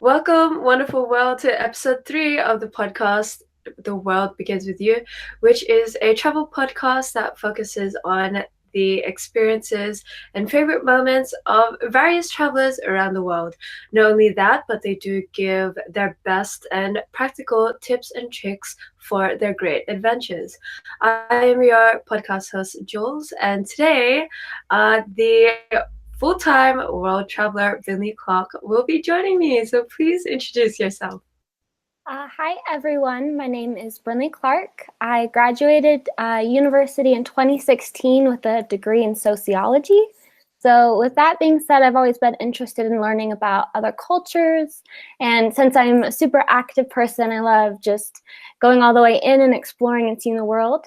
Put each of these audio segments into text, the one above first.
Welcome, wonderful world, to episode 3 of the podcast, The World Begins With You, which is a travel podcast that focuses on the experiences and favorite moments of various travelers around the world. Not only that, but they do give their best and practical tips and tricks for their great adventures. I am your podcast host, Jules, and today the full-time world traveler Brinlie Clark will be joining me, so please introduce yourself. Hi, everyone. My name is Brinlie Clark. I graduated university in 2016 with a degree in sociology. So with that being said, I've always been interested in learning about other cultures. And since I'm a super active person, I love just going all the way in and exploring and seeing the world.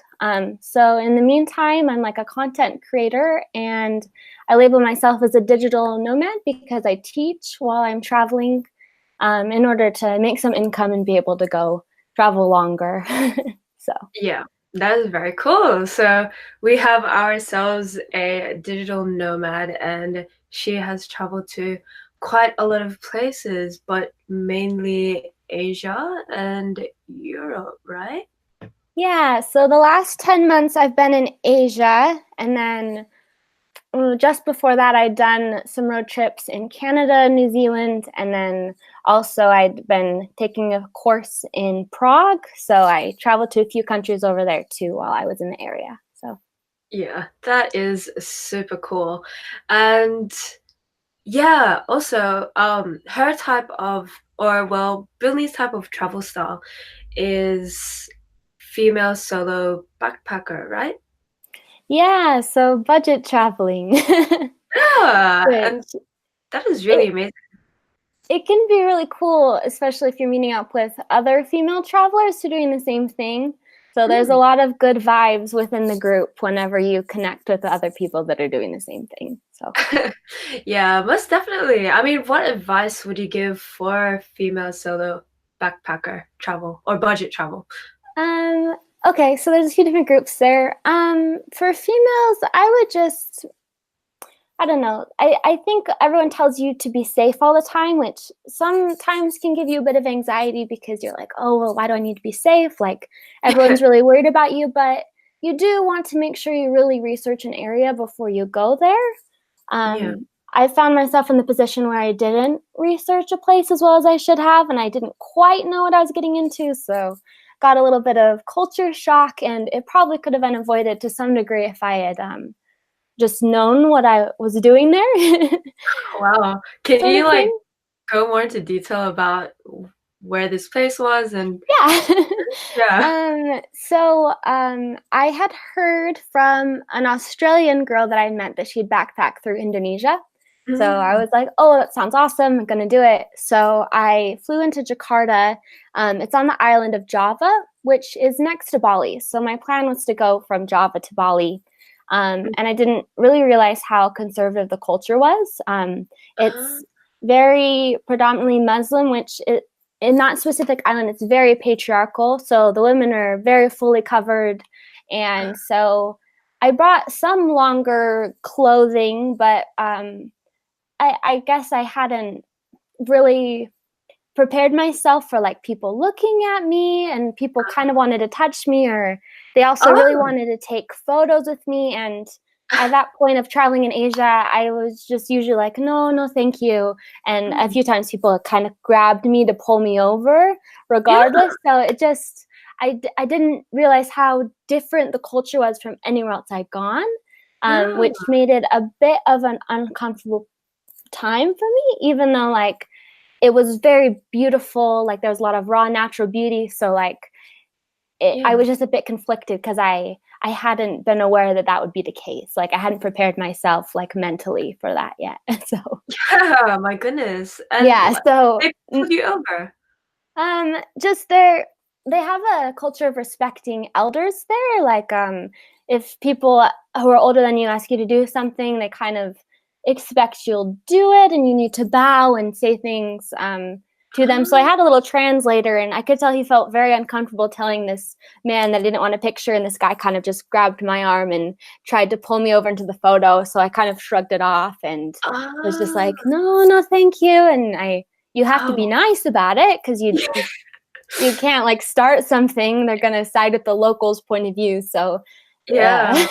So in the meantime, I'm like a content creator, and I label myself as a digital nomad because I teach while I'm traveling in order to make some income and be able to go travel longer. So Yeah, that is very cool. So we have ourselves a digital nomad, and she has traveled to quite a lot of places, but mainly Asia and Europe, right? yeah, so the last 10 months I've been in Asia, and then just before that I'd done some road trips in Canada, New Zealand, and then also I'd been taking a course in Prague, so I traveled to a few countries over there too while I was in the area. So Yeah, that is super cool. And yeah, also, her type of, or well, Brinley's type of travel style is female solo backpacker, right? yeah, so budget traveling. Yeah, and Which that is really it amazing. it can be really cool, especially if you're meeting up with other female travelers who are doing the same thing. So there's a Mm. lot of good vibes within the group whenever you connect with other people that are doing the same thing. So, Yeah, most definitely. I mean, what advice would you give for female solo backpacker travel or budget travel? um, okay, so there's a few different groups there. For females, I don't know. I think everyone tells you to be safe all the time, which sometimes can give you a bit of anxiety because you're like, oh, well, why do I need to be safe? Like, everyone's really worried about you, but you do want to make sure you really research an area before you go there. Yeah. I found myself in the position where I didn't research a place as well as I should have, and I didn't quite know what I was getting into. So, got a little bit of culture shock, and it probably could have been avoided to some degree if I had just known what I was doing there, Wow. Can sort you of like thing. go more into detail about where this place was and Yeah. yeah. I had heard from an Australian girl that I met that she'd backpacked through Indonesia. So I Mm. was like, oh, that sounds awesome. I'm going to do it. So I flew into Jakarta. It's on the island of Java, which is next to Bali. So my plan was to go from Java to Bali. And I didn't really realize how conservative the culture was. Uh, It's very predominantly Muslim, in that specific island, it's very patriarchal. So the women are very fully covered. And so I brought some longer clothing, but I guess I hadn't really prepared myself for like people looking at me, and people kind of wanted to touch me, or they also really oh. wanted to take photos with me. And at that point of traveling in Asia, I was just usually like, no, no, thank you. And a Mm. few times people kind of grabbed me to pull me over Yeah. regardless. So I didn't realize how different the culture was from anywhere else I'd gone, Yeah. which made it a bit of an uncomfortable time for me, even though like it was very beautiful. Like there was a lot of raw natural beauty. So like I Yeah. was just a bit conflicted because I hadn't been aware that that would be the case. Like I hadn't prepared myself like mentally for that yet. So Yeah, my goodness. And yeah, what so they pulled you over. just they have a culture of respecting elders there. Like if people who are older than you ask you to do something, they kind of expect you'll do it, and you need to bow and say things to them. So I Ah, had a little translator, and I could tell he felt very uncomfortable telling this man that I didn't want a picture, and this guy kind of just grabbed my arm and tried to pull me over into the photo. So I kind of shrugged it off and was just ah, like, no, no, thank you. And you have to be Oh, nice about it because you can't like start something. They're gonna side with the locals' point of view. So yeah, yeah.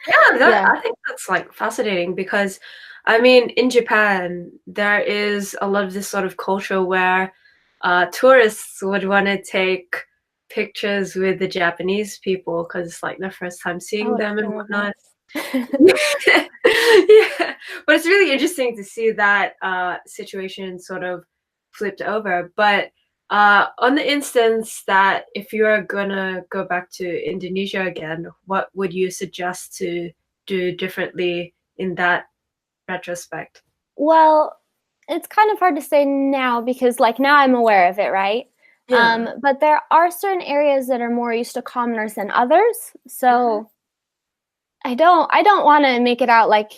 Yeah, yeah. I think that's like fascinating because I mean in Japan there is a lot of this sort of culture where tourists would want to take pictures with the Japanese people because it's like their first time seeing Oh, it's them and so whatnot. nice. Yeah, but it's really interesting to see that situation sort of flipped over. But on the instance that if you are gonna go back to Indonesia again, what would you suggest to do differently in that retrospect? Well, it's kind of hard to say now because like now I'm aware of it, right? Yeah. But there are certain areas that are more used to commoners than others. Mhm. So I don't want to make it out like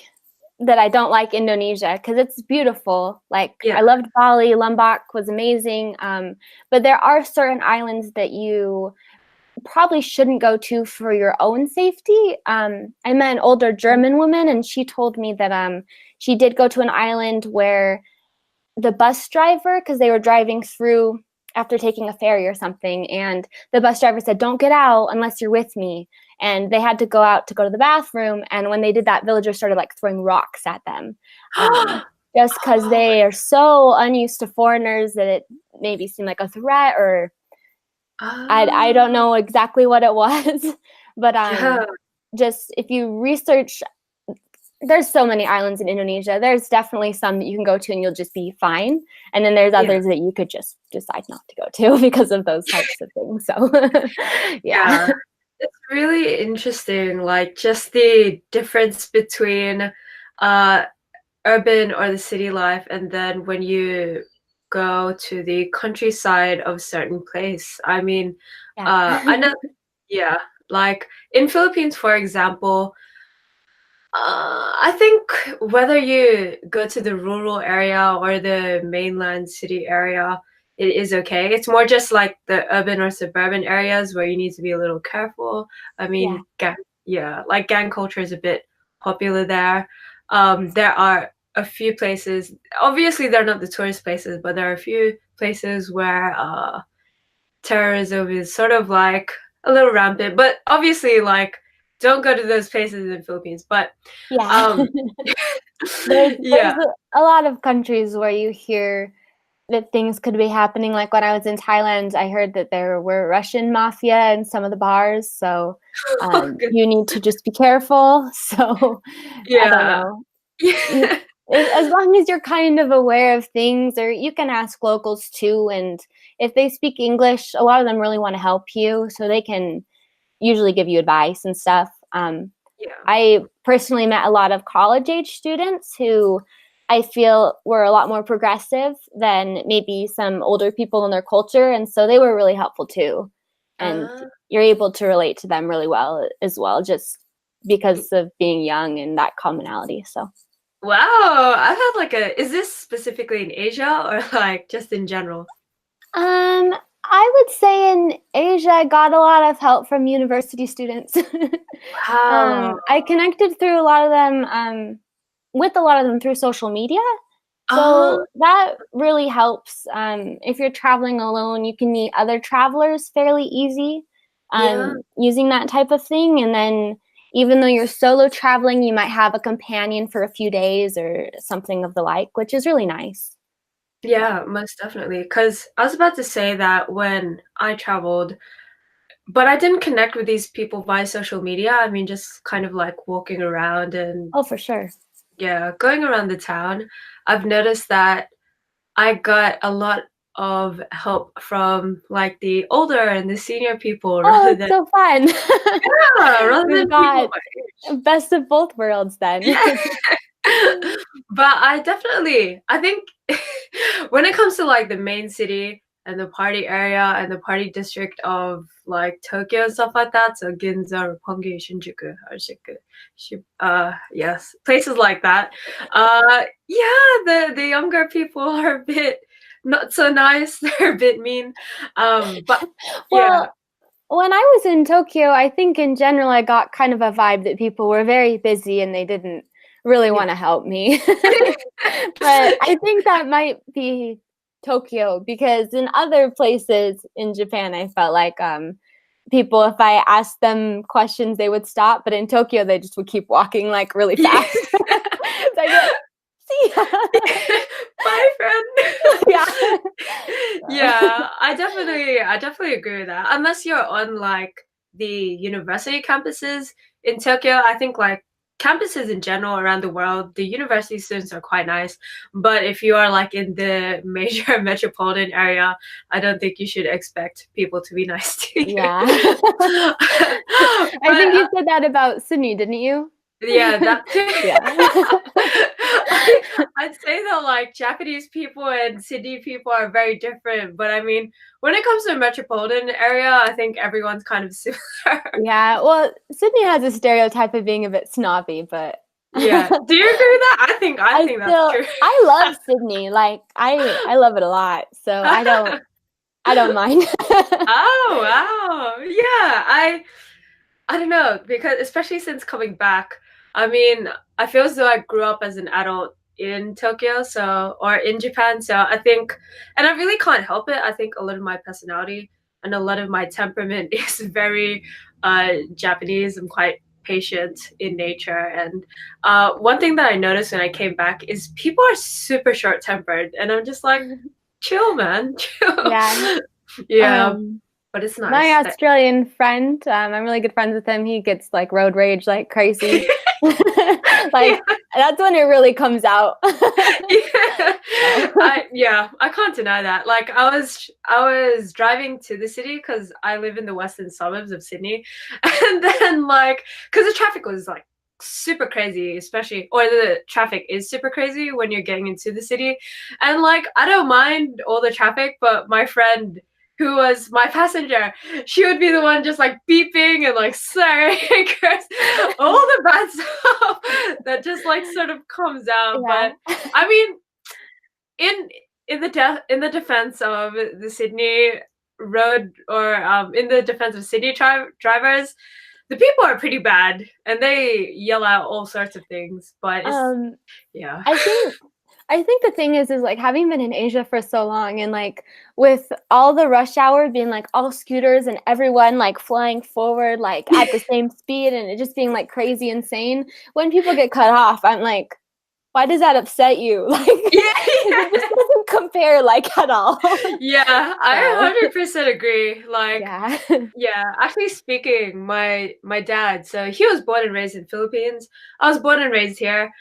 that I don't like Indonesia because it's beautiful. Like Yeah. I loved Bali, Lombok was amazing. But there are certain islands that you probably shouldn't go to for your own safety. I met an older German woman, and she told me that she did go to an island where the bus driver, because they were driving through after taking a ferry or something, and the bus driver said, "Don't get out unless you're with me." And they had to go out to go to the bathroom. And when they did that, villagers started like throwing rocks at them, just because Oh, they are so unused to foreigners that it maybe seemed like a threat or I don't oh, know exactly what it was, but yeah, just if you research, there's so many islands in Indonesia. There's definitely some that you can go to and you'll just be fine, and then there's yeah, others that you could just decide not to go to because of those types of things. So, yeah, yeah. It's really interesting, like just the difference between uh urban or the city life and then when you go to the countryside of a certain place. I mean, yeah, I know, yeah, like in Philippines, for example, I think whether you go to the rural area or the mainland city area, it is okay. It's more just like the urban or suburban areas where you need to be a little careful. I yeah, mean, yeah, like gang culture is a bit popular there. There are a few places, obviously they're not the tourist places, but there are a few places where terrorism is sort of like a little rampant. But obviously, like, don't go to those places in the Philippines. But yeah. um, There's yeah. a lot of countries where you hear that things could be happening. Like when I was in Thailand, I heard that there were Russian mafia in some of the bars. So Oh, good. you need to just be careful. So I don't Yeah. know. You, Yeah. as long as you're kind of aware of things, or you can ask locals too. And if they speak English, a lot of them really want to help you. So they can usually give you advice and stuff. Yeah. I personally met a lot of college age students who I feel were a lot more progressive than maybe some older people in their culture. And so they were really helpful too. And Uh, you're able to relate to them really well as well, just because of being young and that commonality. So, wow. I've had like is this specifically in Asia or like just in general? I would say in Asia, I got a lot of help from university students. Wow. I connected through a lot of them, with a lot of them through social media. Uh, So that really helps. If you're traveling alone, you can meet other travelers fairly easy yeah. using that type of thing. And then even though you're solo traveling, you might have a companion for a few days or something of the like, which is really nice. Yeah. Yeah, most definitely. Because I was about to say that when I traveled, but I didn't connect with these people via social media. I mean, just kind of like walking around and Oh, for sure. yeah, going around the town. I've noticed that I got a lot of help from like the older and the senior people Oh, rather it's than so fun. yeah, rather We've than people got my age. best of both worlds then. Yeah. But I think when it comes to like the main city and the party area and the party district of like Tokyo and stuff like that, so Ginza, Roppongi, Shinjuku, Harajuku, yes, places like that. Yeah, the younger people are a bit not so nice. They're a bit mean. But yeah, Well, when I was in Tokyo, I think in general I got kind of a vibe that people were very busy and they didn't really yeah. want to help me. But I think that might be Tokyo, because in other places in Japan, I felt like people, if I asked them questions, they would stop. But in Tokyo, they just would keep walking like really Yeah. fast. So I'd be like, see ya. Bye, friend. Yeah. Yeah, I definitely agree with that. Unless you're on like the university campuses in Tokyo, I think like campuses in general around the world, the university students are quite nice. But if you are like in the major metropolitan area, I don't think you should expect people to be nice to you. Yeah. I But think you said that about Sydney, didn't you? yeah, that too. Yeah. I'd say that like Japanese people and Sydney people are very different, but I mean, when it comes to the metropolitan area, I think everyone's kind of similar. Yeah. Well, Sydney has a stereotype of being a bit snobby, but Yeah. Do you agree with that? I think that's true. I love Sydney. Like I love it a lot. So I don't mind. Oh, wow. Yeah, I don't know, because especially since coming back, I mean, I feel as though I grew up as an adult in Tokyo, so or in Japan, so I think, and I really can't help it. I think a lot of my personality and a lot of my temperament is very Japanese. I'm quite patient in nature, and one thing that I noticed when I came back is people are super short-tempered, and I'm just like, chill, man, chill. Yeah. Yeah, but it's My nice. Australian friend, I'm really good friends with him. He gets like road rage like crazy. Yeah. Like that's when it really comes out. Yeah. I can't deny that. Like I was driving to the city because I live in the western suburbs of Sydney, and then like because the traffic was like super crazy, especially or the traffic is super crazy when you're getting into the city, and like I don't mind all the traffic, but my friend who was my passenger, she would be the one just like beeping and like swearing and all the bad stuff that just like sort of comes out. Yeah. But I mean, in in the defense of the Sydney road or in the defense of Sydney drivers, the people are pretty bad and they yell out all sorts of things. But it's Um, yeah. I think the thing is like having been in Asia for so long and like with all the rush hour being like all scooters and everyone like flying forward like at the same speed and it just being like crazy insane. When people get cut off, I'm like, why does that upset you? Like it Yeah. just doesn't compare like at all. Yeah, I So 100% agree. Like, yeah. yeah, actually speaking, my dad, so he was born and raised in Philippines. I was born and raised here.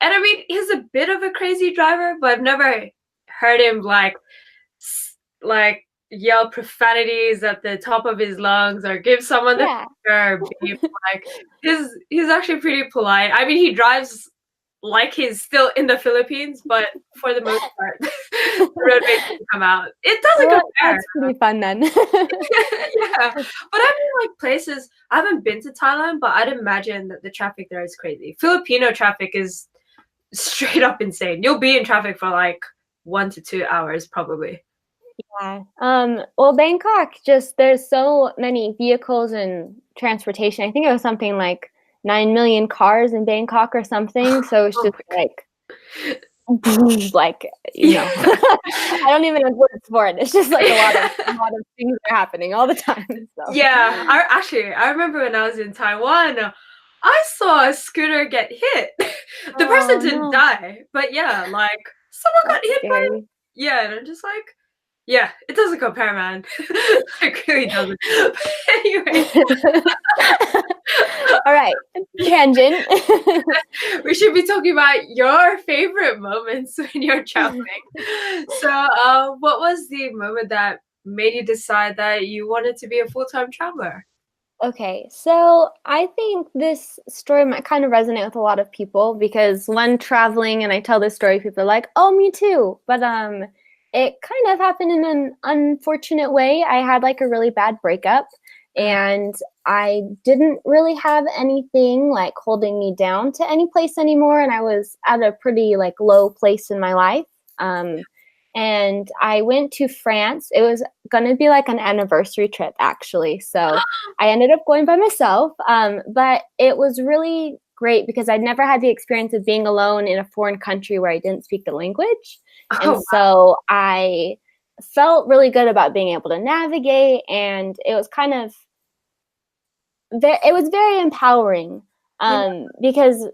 And I mean, he's a bit of a crazy driver, but I've never heard him like yell profanities at the top of his lungs or give someone the Yeah. finger or beep. Like he's actually pretty polite. I mean, he drives like he's still in the Philippines, but for the most part, the road race can come out. It doesn't Well, compare. that's pretty fun then. Yeah, but I mean, like places I haven't been to Thailand, but I'd imagine that the traffic there is crazy. Filipino traffic is straight up insane. You'll be in traffic for like 1 to 2 hours probably. Yeah. Well, Bangkok, just there's so many vehicles and transportation. I think it was something like 9 million cars in Bangkok or something. So it's Oh just my like, like, you know, god. I don't even have words for it. It's just like a lot of things are happening all the time. So Yeah, I remember when I was in Taiwan, I saw a scooter get hit. The person oh didn't no, die, but yeah, like someone got that's hit by it. scary. Yeah, and I'm just like, yeah, it doesn't compare, man. It really doesn't. But anyway, All right, tangent. we should be talking about your favorite moments when you're traveling. So, what was the moment that made you decide that you wanted to be a full-time traveler? Okay, so I think this story might kind of resonate with a lot of people because when traveling and I tell this story, people are like, "Oh, me too." But it kind of happened in an unfortunate way. I had like a really bad breakup and I didn't really have anything like holding me down to any place anymore and I was at a pretty like low place in my life. Um and I went to France. It was going to be like an anniversary trip actually. So I ended up going by myself, but it was really great because I'd never had the experience of being alone in a foreign country where I didn't speak the language. And Oh, so I felt really good about being able to navigate, and it was kind of it was very empowering, yeah. because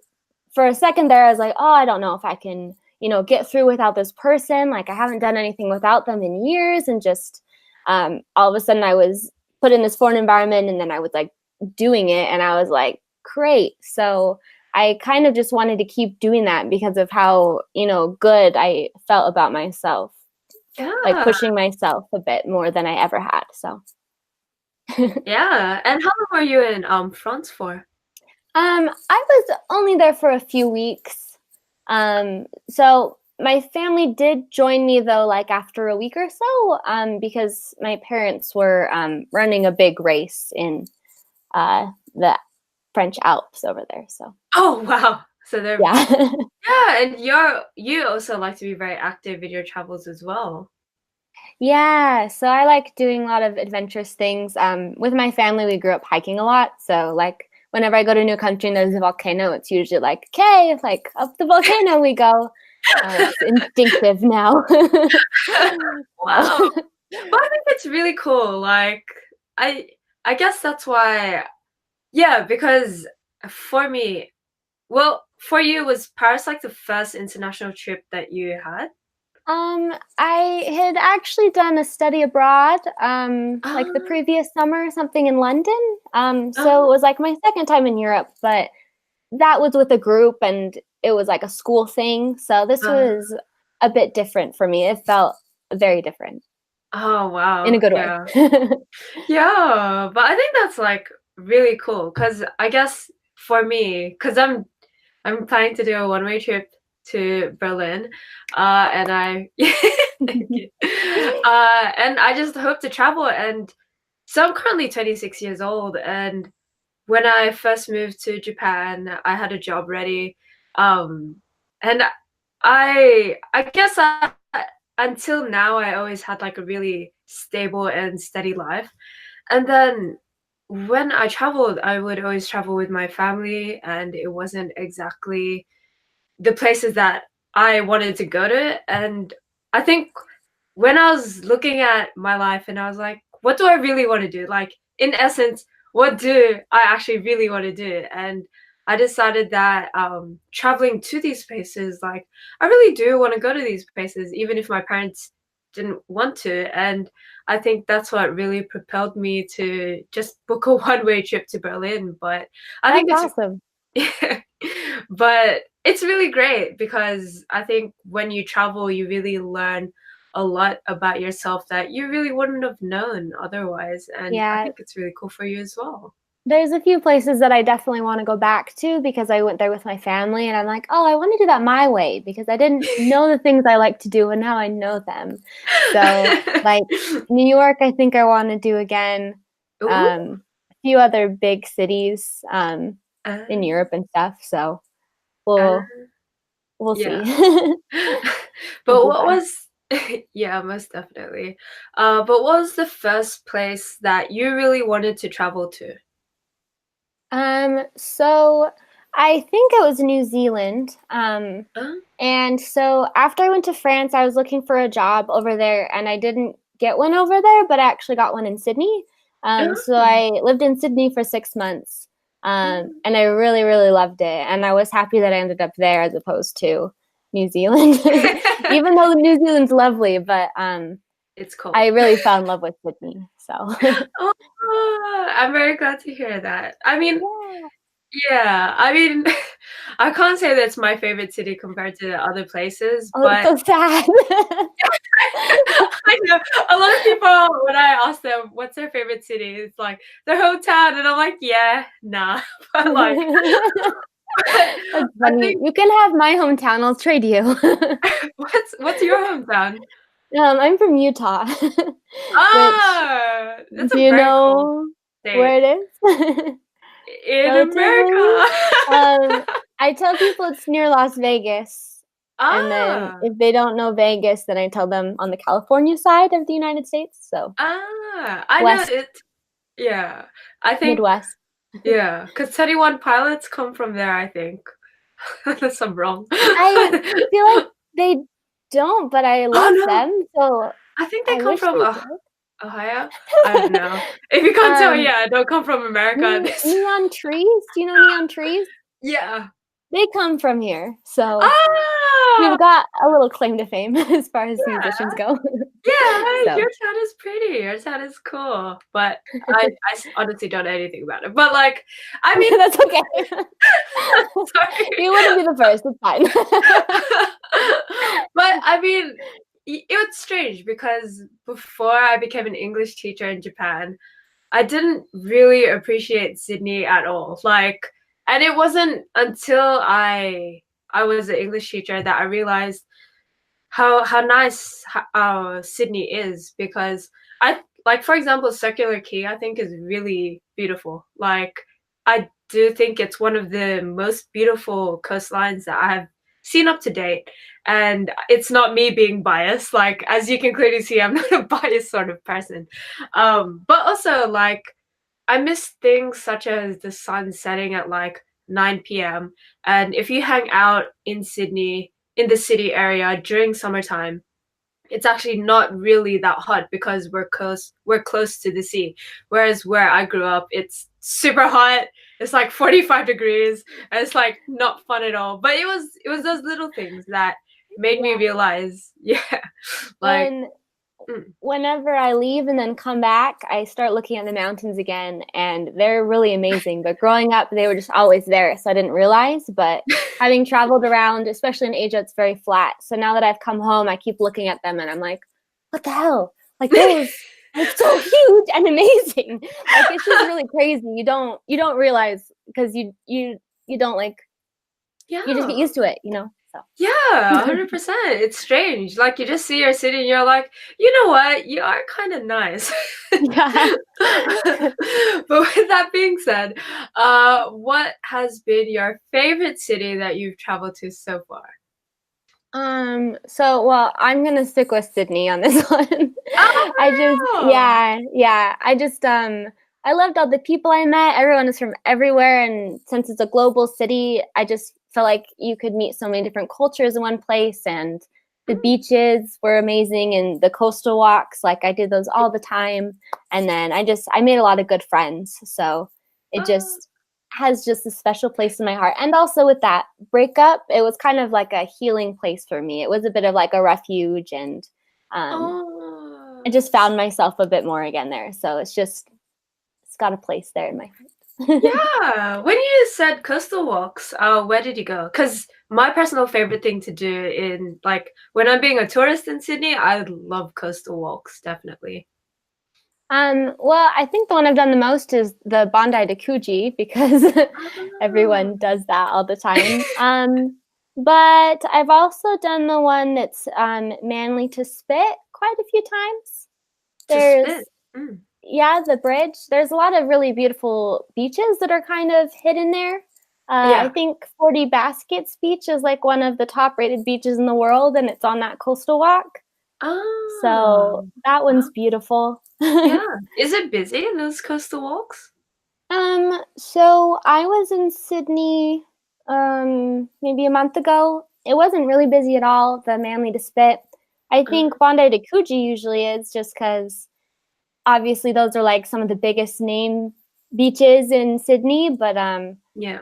for a second there I was like, oh, I don't know if I can, get through without this person. Like I haven't done anything without them in years, and just all of a sudden I was put in this foreign environment, and then I was like doing it, and I was like, great. So I kind of just wanted to keep doing that because of how, good I felt about myself, like Yeah. pushing myself a bit more than I ever had. So Yeah. And how long were you in France for? I was only there for a few weeks. So my family did join me though, like after a week or so, because my parents were running a big race in the French Alps over there. So Oh, wow. So they're yeah. yeah, and you also like to be very active in your travels as well. Yeah, so I like doing a lot of adventurous things. With my family, we grew up hiking a lot. So, like, whenever I go to a new country and there's a volcano, it's usually like, okay, like up the volcano we go. It's instinctive now. Wow. So, But I think it's really cool. Like I I guess that's why yeah, because for me, well, for you was Paris like the first international trip that you had? I had actually done a study abroad, like the Ah, previous summer or something in London. So it ah, was like my second time in Europe, but that was with a group and it was like a school thing. So this ah. was a bit different for me. It felt very different Oh in a wow. good way. Yeah. Yeah, but I think that's like really cool because I guess for me, because I'm planning to do a one-way trip to Berlin, and I thank you, and I just hope to travel. And so I'm currently 26 years old, and when I first moved to Japan, I had a job ready, and I guess until now I always had like a really stable and steady life. And then when I traveled, I would always travel with my family, and it wasn't exactly the places that I wanted to go to. And I think when I was looking at my life and I was like, what do I really want to do? Like, in essence, what do I actually really want to do? And I decided that traveling to these places, like, I really do want to go to these places, even if my parents didn't want to. And I think that's what really propelled me to just book a one-way trip to Berlin. But I That's think it's awesome. but it's really great because I think when you travel, you really learn a lot about yourself that you really wouldn't have known otherwise. And I Yeah, think it's really cool for you as well. there's a few places that I definitely want to go back to because I went there with my family and I'm like, oh, I want to do that my way because I didn't know the things I like to do and now I know them. So, like New York, I think I want to do again. Ooh. A few other big cities in Uh, Europe and stuff. So uh, we'll see. yeah. We'll But be what fine. was, yeah, most definitely. But what was the first place that you really wanted to travel to? So I think it was New Zealand. Uh, And so after I went to France, I was looking for a job over there and I didn't get one over there, but I actually got one in Sydney. So uh, I lived in Sydney for 6 months. And I really, really loved it. And I was happy that I ended up there as opposed to New Zealand, even though New Zealand's lovely, but it's cold. I really fell in love with Sydney. So Oh, I'm very glad to hear that. I mean, yeah. yeah, I mean, I can't say that's my favorite city compared to the other places, Oh, it's but so sad. I know a lot of people, when I ask them what's their favorite city, it's like their hometown, and I'm like, yeah, nah. But like, That's I funny. think You can have my hometown. I'll trade you. what's your hometown? I'm from Utah, which Ah, that's do a you very cool know where state it is? in Relatively. America. Um, I tell people it's near Las Vegas, and then Ah, if they don't know Vegas, then I tell them on the California side of the United States, so I know West, it. Yeah, I think. Midwest. Yeah, because 21 Pilots come from there, I think. Unless I'm wrong. I feel like they. don't, but I Oh love no, them, so I think they I come wish from they did. Ohio. I don't know. If you can't tell, Um, yeah, I don't come from America. Neon Trees, do you know Neon Trees? Yeah. They come from here, so Ah, we've got a little claim to fame as far as musicians yeah. go. Yeah, So your town is pretty. Your town is cool. But honestly don't know anything about it. But like, I mean, that's okay. sorry. You wouldn't be the first, it's fine. But I mean, it was strange because before I became an English teacher in Japan, I didn't really appreciate Sydney at all. Like, and it wasn't until I was an English teacher that I realized how nice Sydney is because I like for example Circular Quay I think is really beautiful. Like I do think it's one of the most beautiful coastlines that I have seen up to date. And it's not me being biased. Like as you can clearly see, I'm not a biased sort of person. But also like I miss things such as the sun setting at like 9 p.m. And if you hang out in Sydney, in the city area during summertime, it's actually not really that hot because we're close to the sea. Whereas where I grew up, it's super hot. It's like 45 degrees and it's like not fun at all. But it was those little things that made me Yeah. realize, yeah, like When mm, whenever I leave and then come back, I start looking at the mountains again, and they're really amazing. But growing up, they were just always there, so I didn't realize. But having traveled around, especially in Asia, it's very flat. So now that I've come home, I keep looking at them, and I'm like, what the hell? Like those are so huge and amazing. Like it's just really crazy. You don't realize because you don't like you just get yeah. used to it, you know. So Yeah, 100%. It's strange. Like you just see your city and you're like, you know what? You are kind of nice. yeah. But with that being said, what has been your favorite city that you've traveled to so far? So well, I'm gonna stick with Sydney on this one. Oh, I just, for real? yeah, yeah. I loved all the people I met. Everyone is from everywhere, and since it's a global city, I just felt like you could meet so many different cultures in one place, and the Mm, beaches were amazing, and the coastal walks, like I did those all the time. And then I made a lot of good friends, so it oh, just has just a special place in my heart. And also with that breakup, it was kind of like a healing place for me. It was a bit of like a refuge, and I oh. just found myself a bit more again there. So it's got a place there in my heart. Yeah, when you said coastal walks, where did you go? Because my personal favorite thing to do in like when I'm being a tourist in Sydney, I love coastal walks, definitely. Well, I think the one I've done the most is the Bondi to Coogee because Ah. everyone does that all the time. But I've also done the one that's Manly to Spit quite a few times. To There's spit. Mm. Yeah, the bridge. There's a lot of really beautiful beaches that are kind of hidden there. I Yeah. think 40 Baskets Beach is like one of the top rated beaches in the world, and it's on that coastal walk. Ah. So that one's Wow. beautiful. Yeah. Is it busy, those coastal walks? So I was in Sydney maybe a month ago. It wasn't really busy at all, the Manly to Spit. I think Uh, Bondi to Coogee usually is just because obviously those are like some of the biggest name beaches in Sydney, but yeah.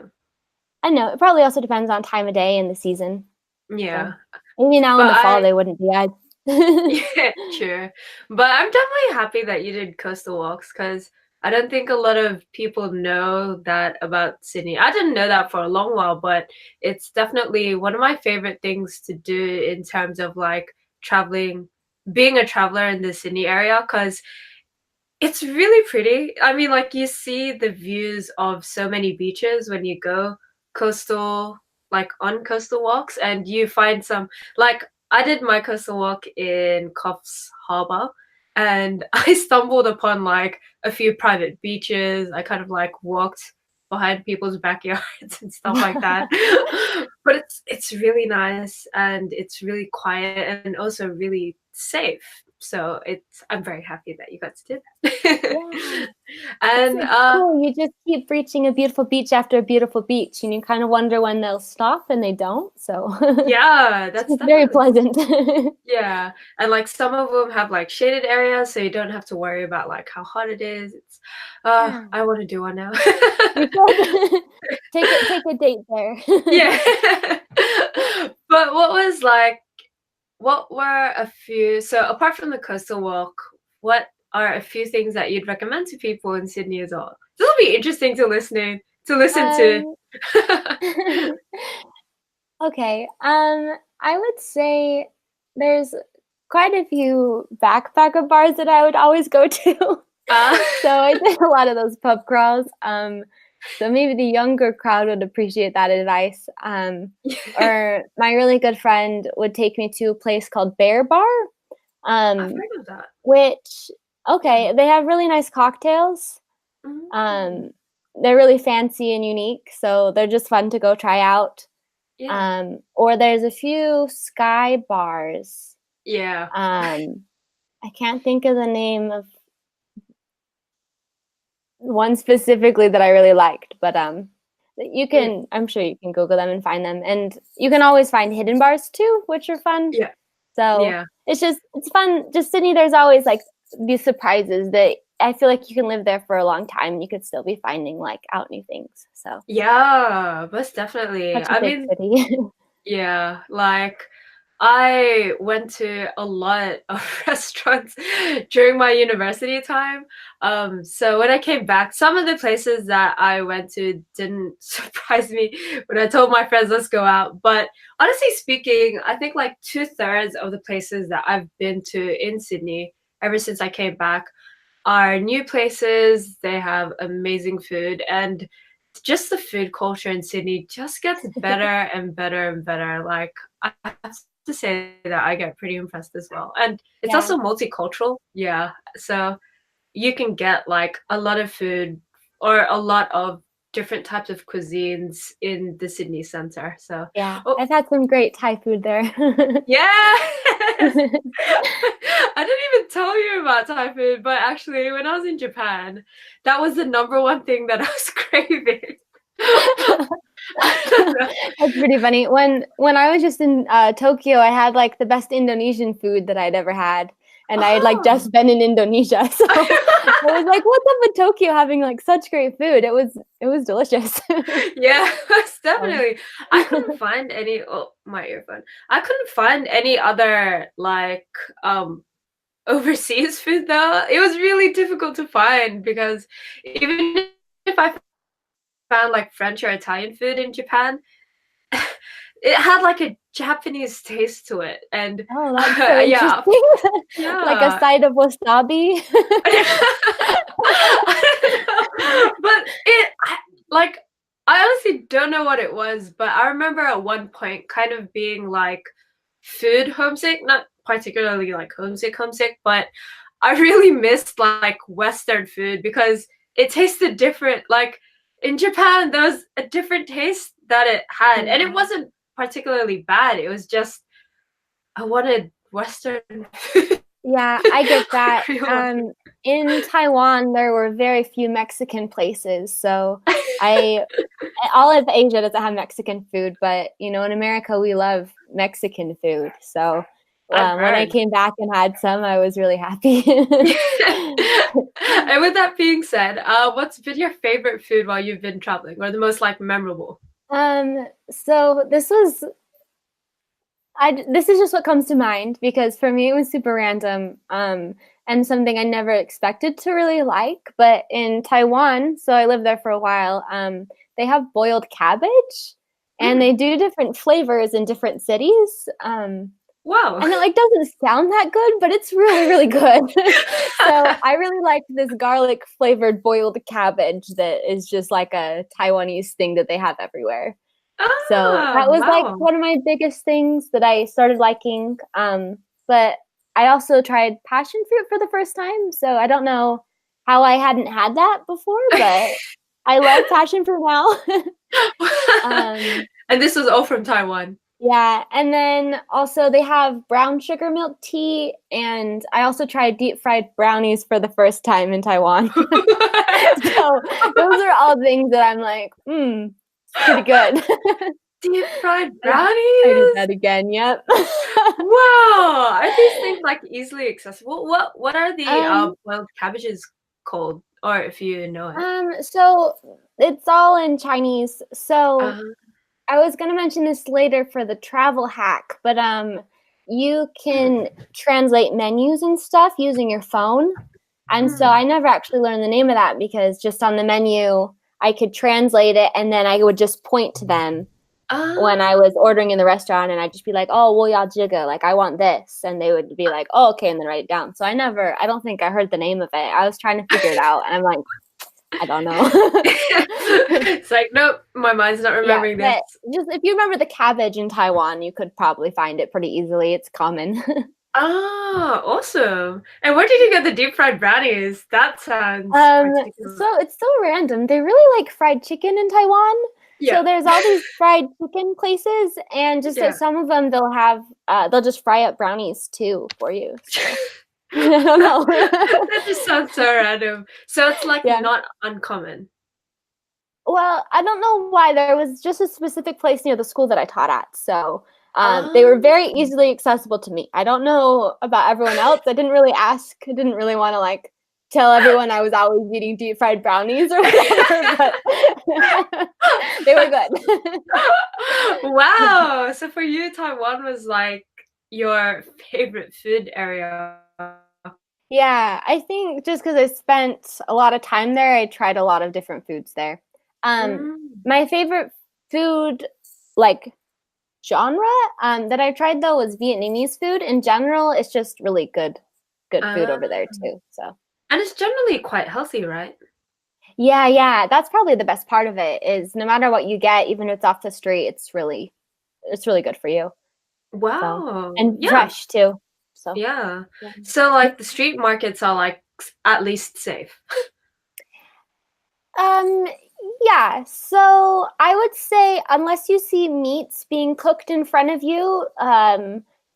I know it probably also depends on time of day and the season. So Yeah. maybe now in But the fall I they wouldn't be bad. yeah, true. But I'm definitely happy that you did coastal walks because I don't think a lot of people know that about Sydney. I didn't know that for a long while, but it's definitely one of my favorite things to do in terms of like traveling, being a traveler in the Sydney area because it's really pretty. I mean, like you see the views of so many beaches when you go coastal, like on coastal walks, and you find some like I did my coastal walk in Coffs Harbour and I stumbled upon like a few private beaches. I kind of like walked behind people's backyards and stuff like that. But it's really nice and it's really quiet and also really safe. So I'm very happy that you got to do that. Yeah. And It's cool. You just keep reaching a beautiful beach after a beautiful beach, and you kind of wonder when they'll stop, and they don't. So yeah, it's very pleasant. yeah. And like some of them have like shaded areas, so you don't have to worry about like how hot it is. Yeah, I want to do one now. you should take a date there. Yeah. But what were a few, so apart from the coastal walk, what are a few things that you'd recommend to people in Sydney as well? This will be interesting to listen to. Um, okay. I would say there's quite a few backpacker bars that I would always go to. Uh, So I did a lot of those pub crawls. So maybe the younger crowd would appreciate that advice. Or my really good friend would take me to a place called Bear Bar, I've um, heard of that. which, Yeah. okay, they have really nice cocktails. Mm. Um, they're really fancy and unique, so they're just fun to go try out. Yeah. Or there's a few sky bars. Yeah. I can't think of the name of one specifically that I really liked, but you Mm. can, I'm sure you can Google them and find them. And you can always find hidden bars too, which are fun. Yeah. So Yeah. it's fun. Just Sydney, there's always like these surprises that I feel like you can live there for a long time and you could still be finding like out new things. So Yeah, most definitely. such a I big mean, city. yeah, like I went to a lot of restaurants during my university time. So when I came back, some of the places that I went to didn't surprise me when I told my friends, let's go out. But honestly speaking, I think like two-thirds of the places that I've been to in Sydney ever since I came back are new places. They have amazing food, and just the food culture in Sydney just gets better and better and better. Like I have to say that I get pretty impressed as well. And it's Yeah. also multicultural. Yeah. So you can get like a lot of food or a lot of different types of cuisines in the Sydney center. So Yeah. oh I've had some great Thai food there. yeah. I didn't even tell you about Thai food, but actually when I was in Japan, that was the number one thing that I was craving. That's pretty funny. When I was just in Tokyo, I had like the best Indonesian food that I'd ever had, and I had like Oh. just been in Indonesia, so I was like, "What's up with Tokyo having like such great food?" It was delicious. Yeah, most So, definitely. I couldn't find any, oh, my earphone. I couldn't find any other like overseas food though. It was really difficult to find because even if I found like French or Italian food in Japan, it had like a Japanese taste to it. And oh, that's so yeah, interesting. Like a yeah. side of wasabi. I don't know. But like I honestly don't know what it was, but I remember at one point kind of being like food homesick, not particularly like homesick, but I really missed like Western food because it tasted different. Like in Japan, there was a different taste that it had, and it Yeah. wasn't particularly bad. It was just I wanted Western food. Yeah, I get I that. really wanted. In Taiwan, there were very few Mexican places, so I all of Asia doesn't have Mexican food, but in America we love Mexican food. So I've when I heard. came back and had some, I was really happy. And with that being said, what's been your favorite food while you've been traveling, or the most like memorable? So this is just what comes to mind because for me it was super random and something I never expected to really like. But in Taiwan, so I lived there for a while, they have boiled cabbage and Mm, they do different flavors in different cities. wow. And it like doesn't sound that good, but it's really, really good. So I really liked this garlic flavored boiled cabbage that is just like a Taiwanese thing that they have everywhere. So Ah, that was like wow. one of my biggest things that I started liking. But I also tried passion fruit for the first time. So I don't know how I hadn't had that before, but I love passion fruit now. um, And this was all from Taiwan. Yeah, and then also they have brown sugar milk tea, and I also tried deep fried brownies for the first time in Taiwan. So those are all things that I'm like, it's pretty good. Deep fried I I'd eat brownies? that again. Yep. Wow. Are these things like easily accessible? What are the Um, boiled cabbages called? Or if you know it. so it's all in Chinese. So Uh, I was gonna mention this later for the travel hack, but you can translate menus and stuff using your phone. And so hmm. I never actually learned the name of that because just on the menu, I could translate it and then I would just point to them when I Ah, was ordering in the restaurant and I'd just be like, oh, 我要这个, like I want this. And they would be like, oh, okay, and then write it down. So I don't think I heard the name of it. I was trying to figure it out and I'm like, I don't know. it's like, nope, my mind's not Yeah, remembering this. but just if you remember the cabbage in Taiwan, you could probably find it pretty easily. It's common. Ah, awesome. And where did you get the deep fried brownies? That sounds particular. So it's so random. They really like fried chicken in Taiwan. So Yeah. there's all these fried chicken places, and just at Yeah. some of them they'll just fry up brownies too for you. So I don't know. That just sounds so random. So it's like Yeah. not uncommon. Well, I don't know why. There was just a specific place near the school that I taught at. So Ah, they were very easily accessible to me. I don't know about everyone else. I didn't really ask. I didn't really want to like tell everyone I was always eating deep fried brownies or whatever, but they were good. wow. So for you, Taiwan was like your favorite food area. Yeah, I think just because I spent a lot of time there, I tried a lot of different foods there. Mm. My favorite food, like genre, that I tried though was Vietnamese food. In general, it's just really good food Uh, over there too. So and it's generally quite healthy, right? yeah, that's probably the best part of it is no matter what you get, even if it's off the street, it's really good for you. So Wow. and Yeah. fresh too. So Yeah. yeah. So like the street markets are like at least safe. Um, yeah. So I would say unless you see meats being cooked in front of you,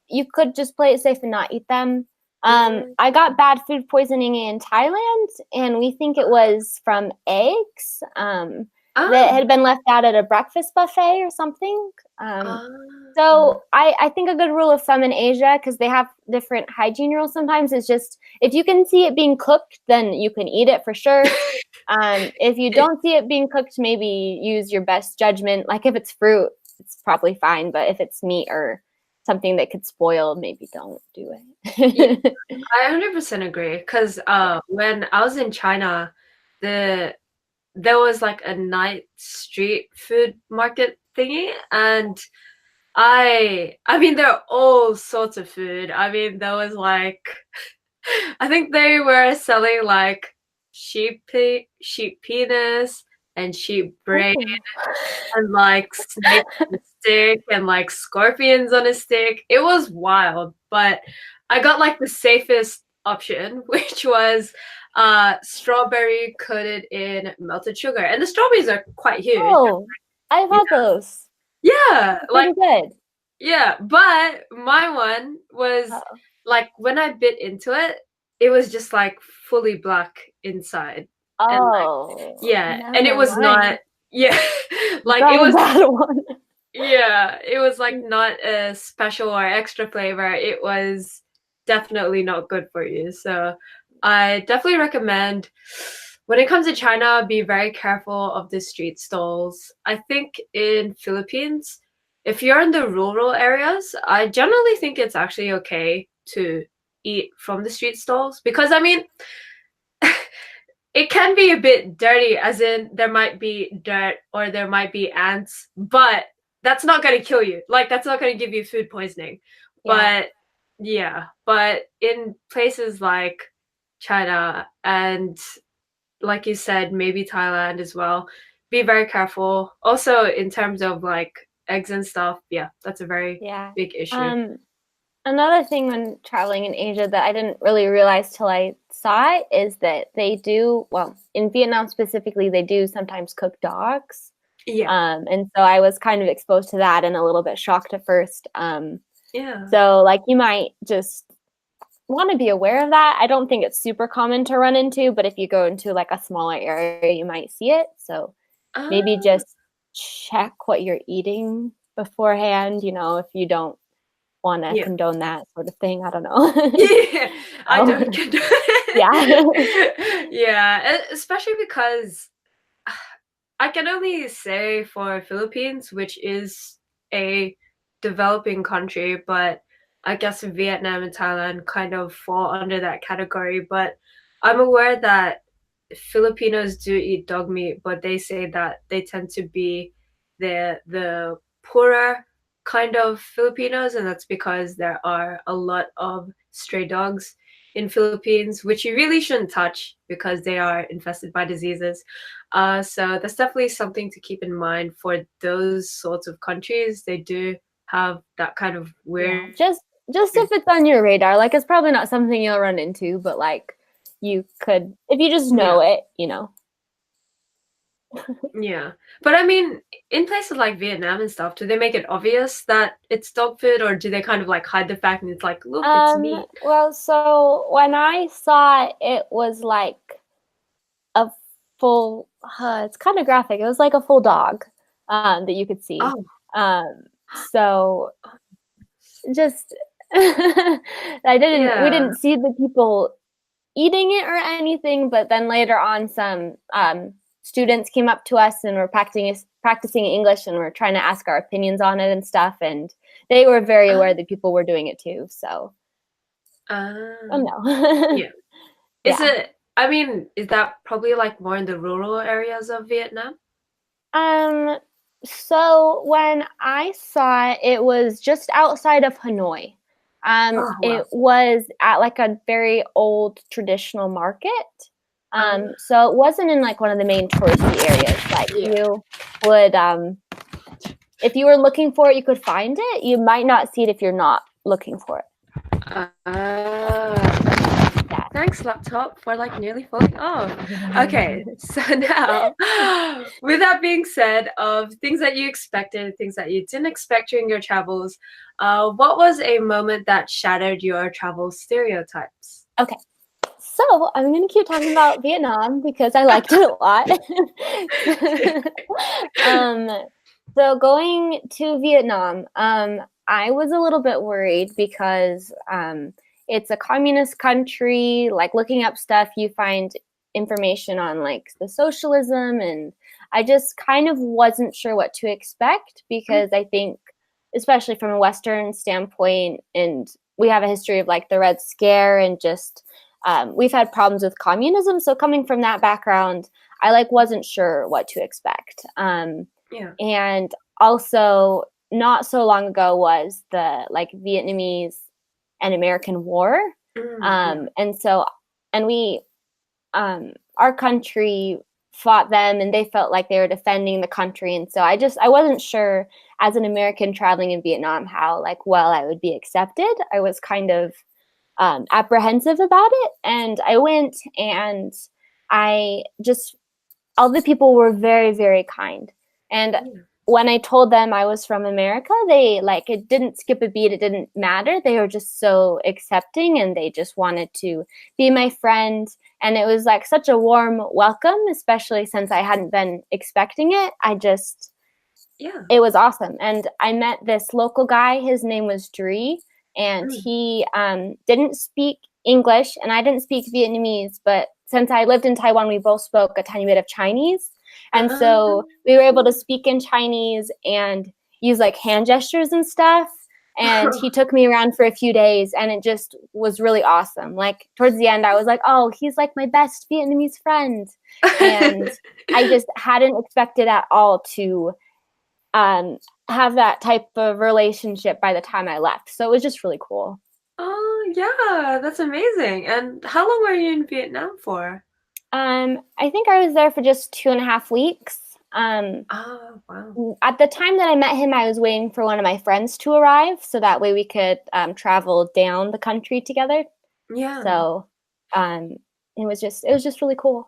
you could just play it safe and not eat them. Mm. I got bad food poisoning in Thailand, and we think it was from eggs that Ah. had been left out at a breakfast buffet or something. Um, Ah. so I think a good rule of thumb in Asia, because they have different hygiene rules sometimes, is just if you can see it being cooked, then you can eat it for sure. If you don't see it being cooked, maybe use your best judgment. Like if it's fruit, it's probably fine. But if it's meat or something that could spoil, maybe don't do Yeah, it. I 100% agree. Because Yeah. when I was in China, the there was like a night street food market thingy, and I mean there are all sorts of food. I mean there was like I think they were selling like sheep penis and sheep brain Oh. and like snake on a stick and like scorpions on a stick. It was wild, but I got like the safest option, which was strawberry coated in melted sugar. And the strawberries are quite huge. Oh, I've Yeah. had those. Yeah, They're like pretty good. yeah, but my one was Oh, like when I bit into it, it was just like fully black inside. And like oh, yeah, and it never was not mind. yeah, like it Got a was bad one. yeah, it was like not a special or extra flavor. It was definitely not good for you. So I definitely recommend when it comes to China, be very careful of the street stalls. I think in Philippines, if you're in the rural areas, I generally think it's actually okay to eat from the street stalls because I mean it can be a bit dirty, as in there might be dirt or there might be ants, but that's not going to kill you. Like, that's not going to give you food poisoning. Yeah. But yeah, but in places like China and, like you said, maybe Thailand as well, be very careful. Also, in terms of like eggs and stuff, yeah, that's a very Yeah. big issue. Um, Another thing when traveling in Asia that I didn't really realize till I saw it is that they do, well, in Vietnam specifically, they do sometimes cook dogs. Yeah. And so I was kind of exposed to that and a little bit shocked at first. Yeah. So like you might just want to be aware of that. I don't think it's super common to run into, but if you go into like a smaller area, you might see it. So maybe Ah, just check what you're eating beforehand, if you don't want to yeah. condone that sort of thing. I don't know. Yeah. I So, don't condone yeah. it. Yeah, especially because I can only say for Philippines, which is a developing country, but I guess Vietnam and Thailand kind of fall under that category. But I'm aware that Filipinos do eat dog meat, but they say that they tend to be the poorer kind of Filipinos, and that's because there are a lot of stray dogs in Philippines, which you really shouldn't touch because they are infested by diseases. So that's definitely something to keep in mind for those sorts of countries. They do have that kind of Yeah. weird. Just if it's on your radar, like it's probably not something you'll run into, but like you could if you just know Yeah, it. yeah. But I mean, in places like Vietnam and stuff, do they make it obvious that it's dog food, or do they kind of like hide the fact and it's like, look, it's meat? Well, so when I saw it, it was like a full, it's kind of graphic. It was like a full dog that you could see. Oh, So just, we yeah. didn't see the people eating it or anything, but then later on, some students came up to us and were practicing English and were trying to ask our opinions on it and stuff. And they were very aware Um, that people were doing it too. So, oh uh, no. yeah. Is Yeah. it? I mean, is that probably like more in the rural areas of Vietnam? Um, so when I saw it, it was just outside of Hanoi. Oh It wow. was at like a very old traditional market. Uh, So it wasn't in like one of the main touristy areas. Like yeah. you would, if you were looking for it, you could find it. You might not see it if you're not looking for it. Yeah. Thanks, laptop, for like nearly falling off. Okay, so now, with that being said, of things that you expected, things that you didn't expect during your travels, what was a moment that shattered your travel stereotypes? Okay. So I'm going to keep talking about Vietnam because I liked it a lot. um, so going to Vietnam, I was a little bit worried because it's a communist country. Like looking up stuff, you find information on like the socialism, and I just kind of wasn't sure what to expect because I think, especially from a Western standpoint, and we have a history of like the Red Scare and just we've had problems with communism. So coming from that background, I like wasn't sure what to expect. Yeah. And also, not so long ago was the like Vietnamese and American War, Yeah. and so and we our country fought them and they felt like they were defending the country, and so I wasn't sure as an American traveling in Vietnam how like well I would be accepted. I was kind of apprehensive about it. And I went and I just, all the people were very, very kind. And Yeah. when I told them I was from America, they like, it didn't skip a beat. It didn't matter. They were just so accepting and they just wanted to be my friend. And it was like such a warm welcome, especially since I hadn't been expecting it. Yeah. It was awesome. And I met this local guy. His name was Dree, and Mm. he didn't speak English, and I didn't speak Vietnamese. But since I lived in Taiwan, we both spoke a tiny bit of Chinese. And so we were able to speak in Chinese and use like hand gestures and stuff. And he took me around for a few days, and it just was really awesome. Like towards the end, I was like, oh, he's like my best Vietnamese friend. And I just hadn't expected at all to um, have that type of relationship by the time I left. So it was just really cool. Oh, yeah, that's amazing. And how long were you in Vietnam for? I think I was there for just 2.5 weeks. Oh, wow. At the time that I met him, I was waiting for one of my friends to arrive, so that way we could travel down the country together. Yeah. So um, it was just really cool.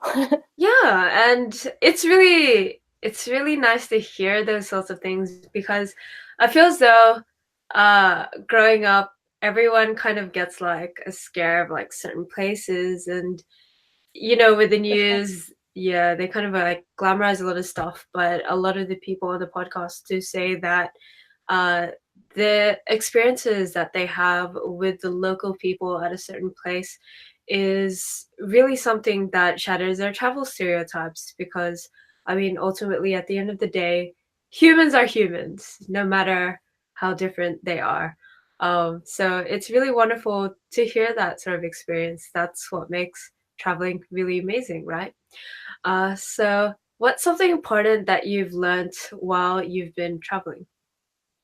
Yeah, and it's really it's really nice to hear those sorts of things because I feel as though growing up everyone kind of gets like a scare of like certain places and with the For sure. news, yeah, they kind of like glamorize a lot of stuff, but a lot of the people on the podcast do say that uh, the experiences that they have with the local people at a certain place is really something that shatters their travel stereotypes because, I mean, ultimately, at the end of the day, humans are humans, no matter how different they are. So it's really wonderful to hear that sort of experience. That's what makes traveling really amazing, right? So what's something important that you've learned while you've been traveling?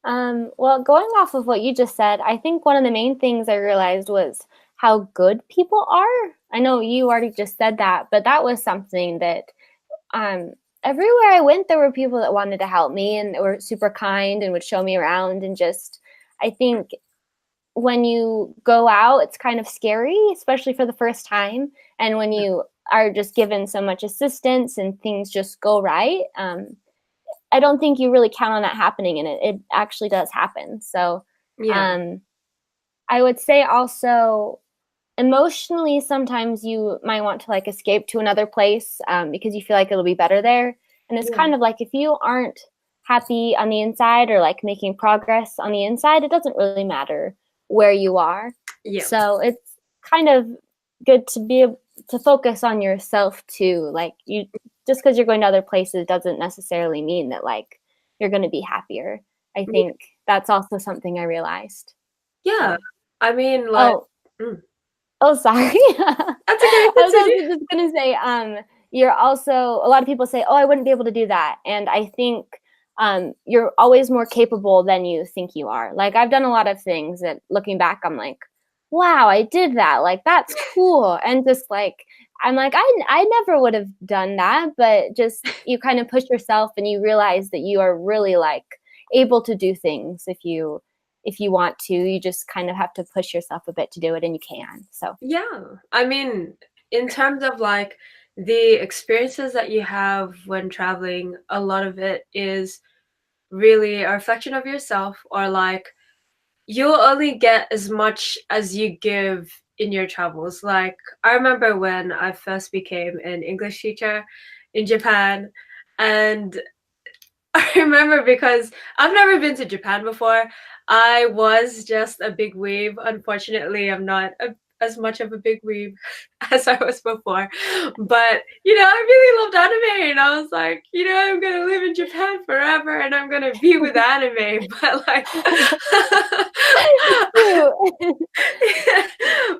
Well, going off of what you just said, I think one of the main things I realized was how good people are. I know you already just said that, but that was something that um, everywhere I went, there were people that wanted to help me and were super kind and would show me around. And just, I think when you go out, it's kind of scary, especially for the first time. And when Yeah. you are just given so much assistance and things just go right, I don't think you really count on that happening, and it actually does happen. So Yeah. um, I would say also emotionally, sometimes you might want to like escape to another place because you feel like it'll be better there. And it's Yeah. kind of like if you aren't happy on the inside or like making progress on the inside, it doesn't really matter where you are. Yeah. So it's kind of good to be able to focus on yourself too. Like you, just because you're going to other places doesn't necessarily mean that like you're going to be happier. I Yeah. think that's also something I realized. Yeah. So, I mean, like, oh, mm, oh, sorry. that's okay. I was Continue. also just gonna say, you're also a lot of people say, "Oh, I wouldn't be able to do that," and I think you're always more capable than you think you are. Like I've done a lot of things that, looking back, I'm like, "Wow, I did that! Like that's cool!" And just like I'm like, I never would have done that, but just you kind of push yourself and you realize that you are really like able to do things if you want to. You just kind of have to push yourself a bit to do it, and you can. So, Yeah. I mean, in terms of like the experiences that you have when traveling, a lot of it is really a reflection of yourself or like you'll only get as much as you give in your travels. Like, I remember when I first became an English teacher in Japan, and I remember because I've never been to Japan before. I was just a big weeb. Unfortunately, I'm not as much of a big weeb as I was before. But, I really loved anime. And I was like, I'm going to live in Japan forever and I'm going to be with anime. But, like, cute.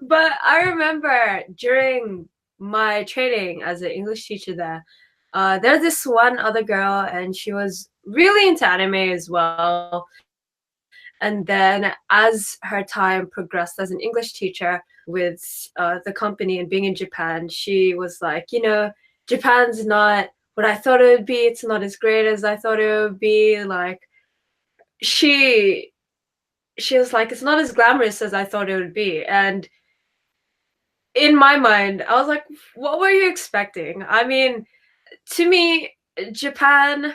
but I remember during my training as an English teacher there's this one other girl, and she was really into anime as well. And then, as her time progressed as an English teacher with the company and being in Japan, she was like, Japan's not what I thought it would be. It's not as great as I thought it would be. Like, she she was like, it's not as glamorous as I thought it would be. And in my mind, I was like, what were you expecting? I mean, to me, Japan,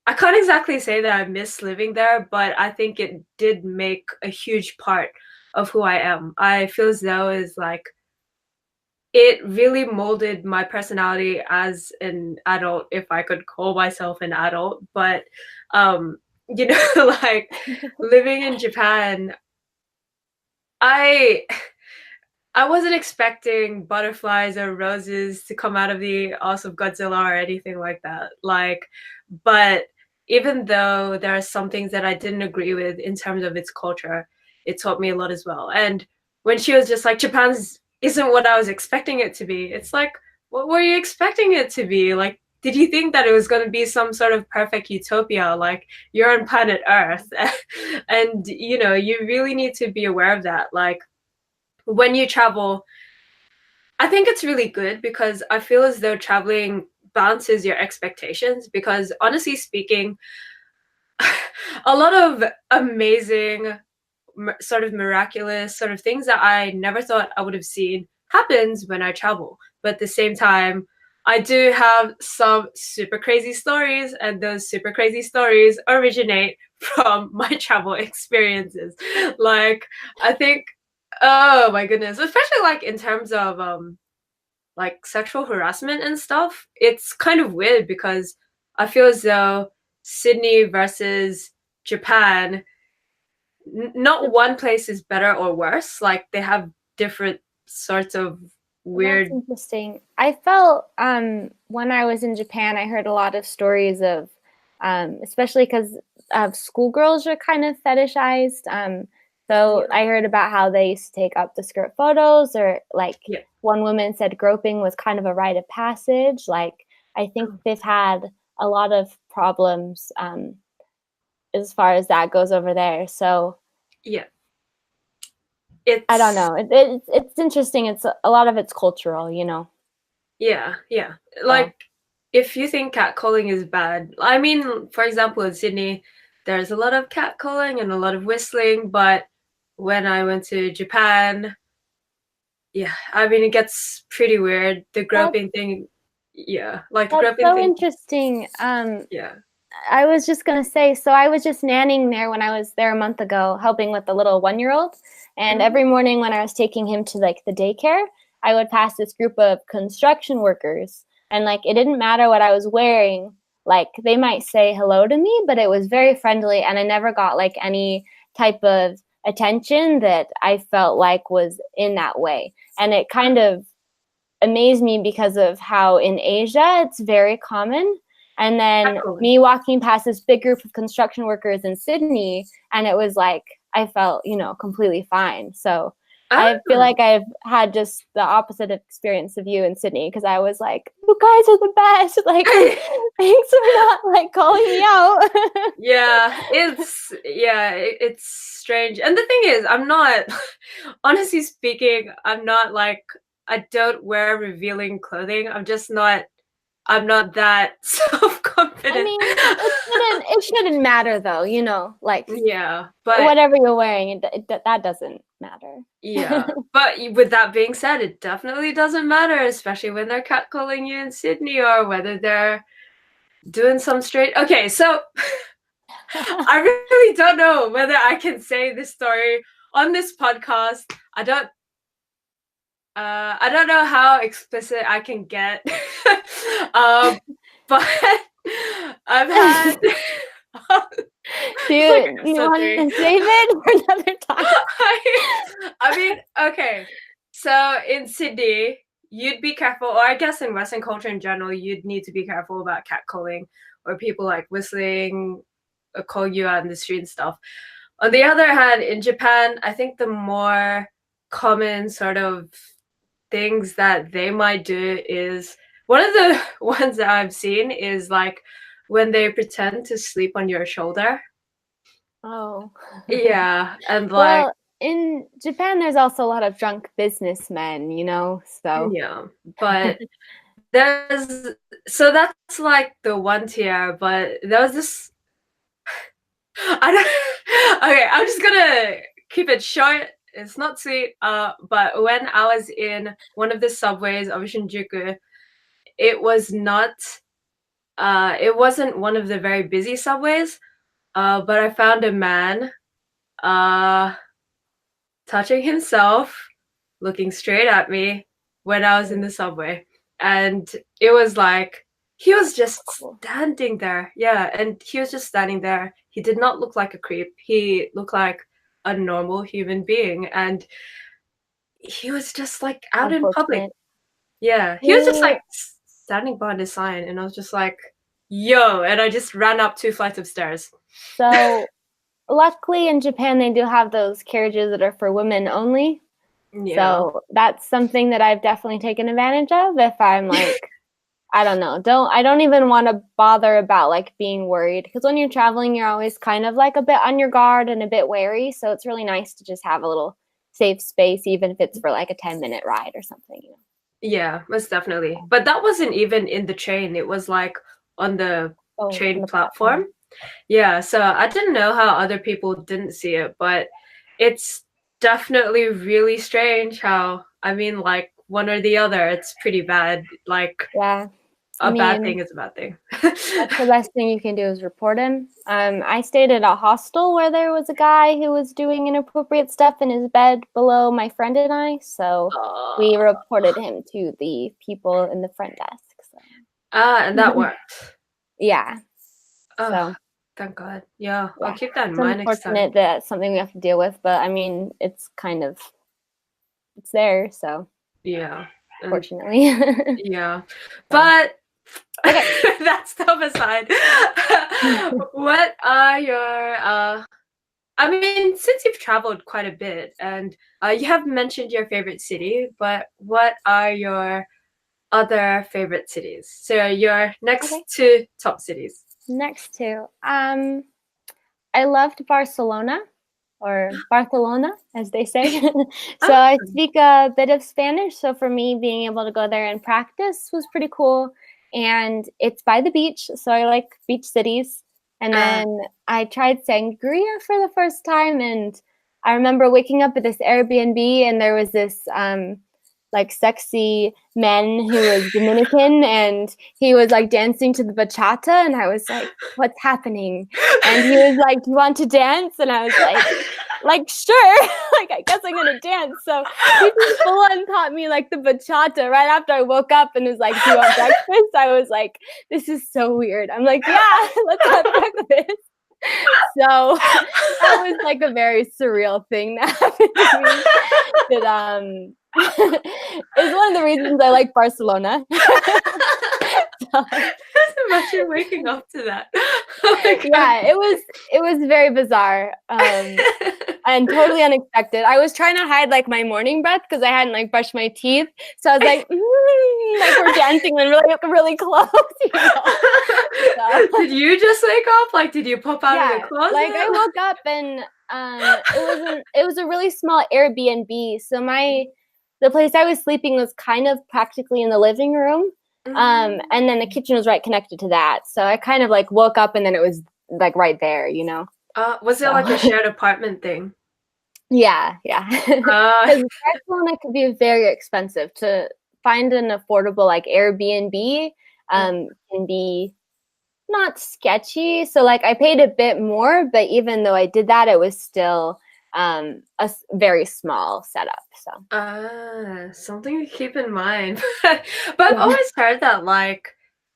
I can't exactly say that I miss living there, but I think it did make a huge part of who I am. I feel as though is like it really molded my personality as an adult, if I could call myself an adult. But like living in Japan, I I wasn't expecting butterflies or roses to come out of the ass of Godzilla or anything like that. Like, but even though there are some things that I didn't agree with in terms of its culture, it taught me a lot as well. And when she was just like, Japan's isn't what I was expecting it to be, it's like, what were you expecting it to be? Like, did you think that it was going to be some sort of perfect utopia? Like, you're on planet Earth. And, you really need to be aware of that. Like, when you travel, I think it's really good because I feel as though traveling balances your expectations. Because honestly speaking, a lot of amazing, sort of miraculous sort of things that I never thought I would have seen happens when I travel. But at the same time, I do have some super crazy stories, and those super crazy stories originate from my travel experiences. Like, I think, oh my goodness, especially like in terms of like sexual harassment and stuff, it's kind of weird because I feel as though Sydney versus Japan, not one place is better or worse. Like they have different sorts of That's weird. interesting. I felt when I was in Japan, I heard a lot of stories of, especially because of schoolgirls are kind of fetishized. So Yeah, I heard about how they used to take up the skirt photos, or like yeah. one woman said groping was kind of a rite of passage. Like I think Oh, they've had a lot of problems as far as that goes over there. So yeah. I don't It's know. It's interesting. It's a lot of it's cultural, you know. yeah, yeah. So Like if you think catcalling is bad, I mean, for example, in Sydney, there's a lot of catcalling and a lot of whistling, but when I went to Japan, yeah, I mean, it gets pretty weird. The that's groping thing, yeah, like the that's groping so thing, interesting. yeah. I was just gonna say, so I was just nannying there when I was there a month ago, helping with the little 1-year-old. And Mhm. every morning when I was taking him to like the daycare, I would pass this group of construction workers, and like it didn't matter what I was wearing. Like they might say hello to me, but it was very friendly, and I never got like any type of attention that I felt like was in that way. And it kind of amazed me because of how in Asia it's very common. And then Catcalling. me walking past this big group of construction workers in Sydney, and it was like I felt, completely fine. So I feel Ah, like I've had just the opposite experience of you in Sydney because I was like, you guys are the best. Like, thanks for not like calling me out. it's strange. And the thing is, I'm not honestly speaking, I'm not like I don't wear revealing clothing. I'm not that I self-confident. mean, it shouldn't matter though, like Yeah, but whatever you're wearing, that doesn't matter. yeah. But with that being said, it definitely doesn't matter, especially when they're catcalling you in Sydney or whether they're doing some straight. Okay, so I really don't know whether I can say this story on this podcast. I don't know how explicit I can get. um, but I've had Do it's like you episode want three. to save it for another time? I mean, okay. So in Sydney, you'd be careful, or I guess in Western culture in general, you'd need to be careful about catcalling or people like whistling or calling you out in the street and stuff. On the other hand, in Japan, I think the more common sort of things that they might do is one of the ones that I've seen is like when they pretend to sleep on your shoulder. Oh. Yeah, and like Well, in Japan, there's also a lot of drunk businessmen, so. yeah, but there's so that's like the one tier, but there was this I don't okay, I'm just gonna keep it short. It's not sweet. But when I was in one of the subways of Shinjuku, it was not it wasn't one of the very busy subways. But I found a man uh touching himself, looking straight at me when I was in the subway. And it was like he was just Cool. standing there. Yeah, and he was just standing there. He did not look like a creep. He looked like a normal human being. And he was just like out in public. Unfortunate. Yeah, he was just We, like standing behind a sign. And I was just like, yo. And I just ran up 2 flights of stairs. so luckily in Japan, they do have those carriages that are for women only. Yeah. So that's something that I've definitely taken advantage of if I'm like, I don't know. I don't even want to bother about like being worried because when you're traveling, you're always kind of like a bit on your guard and a bit wary. So it's really nice to just have a little safe space, even if it's for like a 10-minute ride or something. Yeah, most definitely. But that wasn't even in the train. It was like on the Oh, on train the platform. platform. Yeah, so I didn't know how other people didn't see it, but it's definitely really strange how, I mean, like one or the other, it's pretty bad. Like Yeah. I a bad mean, thing is a bad thing. that's the best thing you can do is report him. I stayed at a hostel where there was a guy who was doing inappropriate stuff in his bed below my friend and I, so we Oh. reported him to the people in the front desk. So. And that worked. Yeah. Oh, So thank God. Yeah, I'll yeah, keep that in it's mind next time. unfortunate that it's something we have to deal with, but I mean, it's there. So Yeah. And fortunately, yeah. so But okay. that stuff aside, what are your I mean, since you've traveled quite a bit and you have mentioned your favorite city, but what are your other favorite cities? So your next Okay. two top cities. Next to I loved Barcelona or Barcelona, as they say. So Oh, I speak a bit of Spanish. So for me, being able to go there and practice was pretty cool. And it's by the beach. So I like beach cities. And uh, then I tried sangria for the first time. And I remember waking up at this Airbnb and there was this like sexy man who was Dominican and he was like dancing to the bachata. And I was like, what's happening? And he was like, "Do you want to dance?" And I was like sure, like I guess I'm gonna dance. So he just full on taught me like the bachata right after I woke up and was like, "Do you want breakfast?" I was like, "This is so weird." I'm like, "Yeah, let's have breakfast." So that was like a very surreal thing that happened to me. That is one of the reasons I like Barcelona. So, just imagine waking up to that. Oh my God. yeah, it was very bizarre. And totally unexpected. I was trying to hide like my morning breath because I hadn't like brushed my teeth. So I was like, like we're dancing and really close, you know. So Did you just wake up? Like, did you pop out of the yeah, like I closet? woke up and it was a really small Airbnb. So the place I was sleeping was kind of practically in the living room. And then the kitchen was right connected to that. So I kind of like woke up and then it was like right there, you know. Was it So like a shared apartment thing? yeah, yeah. Uh, Because Barcelona could be very expensive to find an affordable like Airbnb can be not sketchy. So like I paid a bit more, but even though I did that, it was still very small setup. So something to keep in mind. But I've yeah, always heard that, like,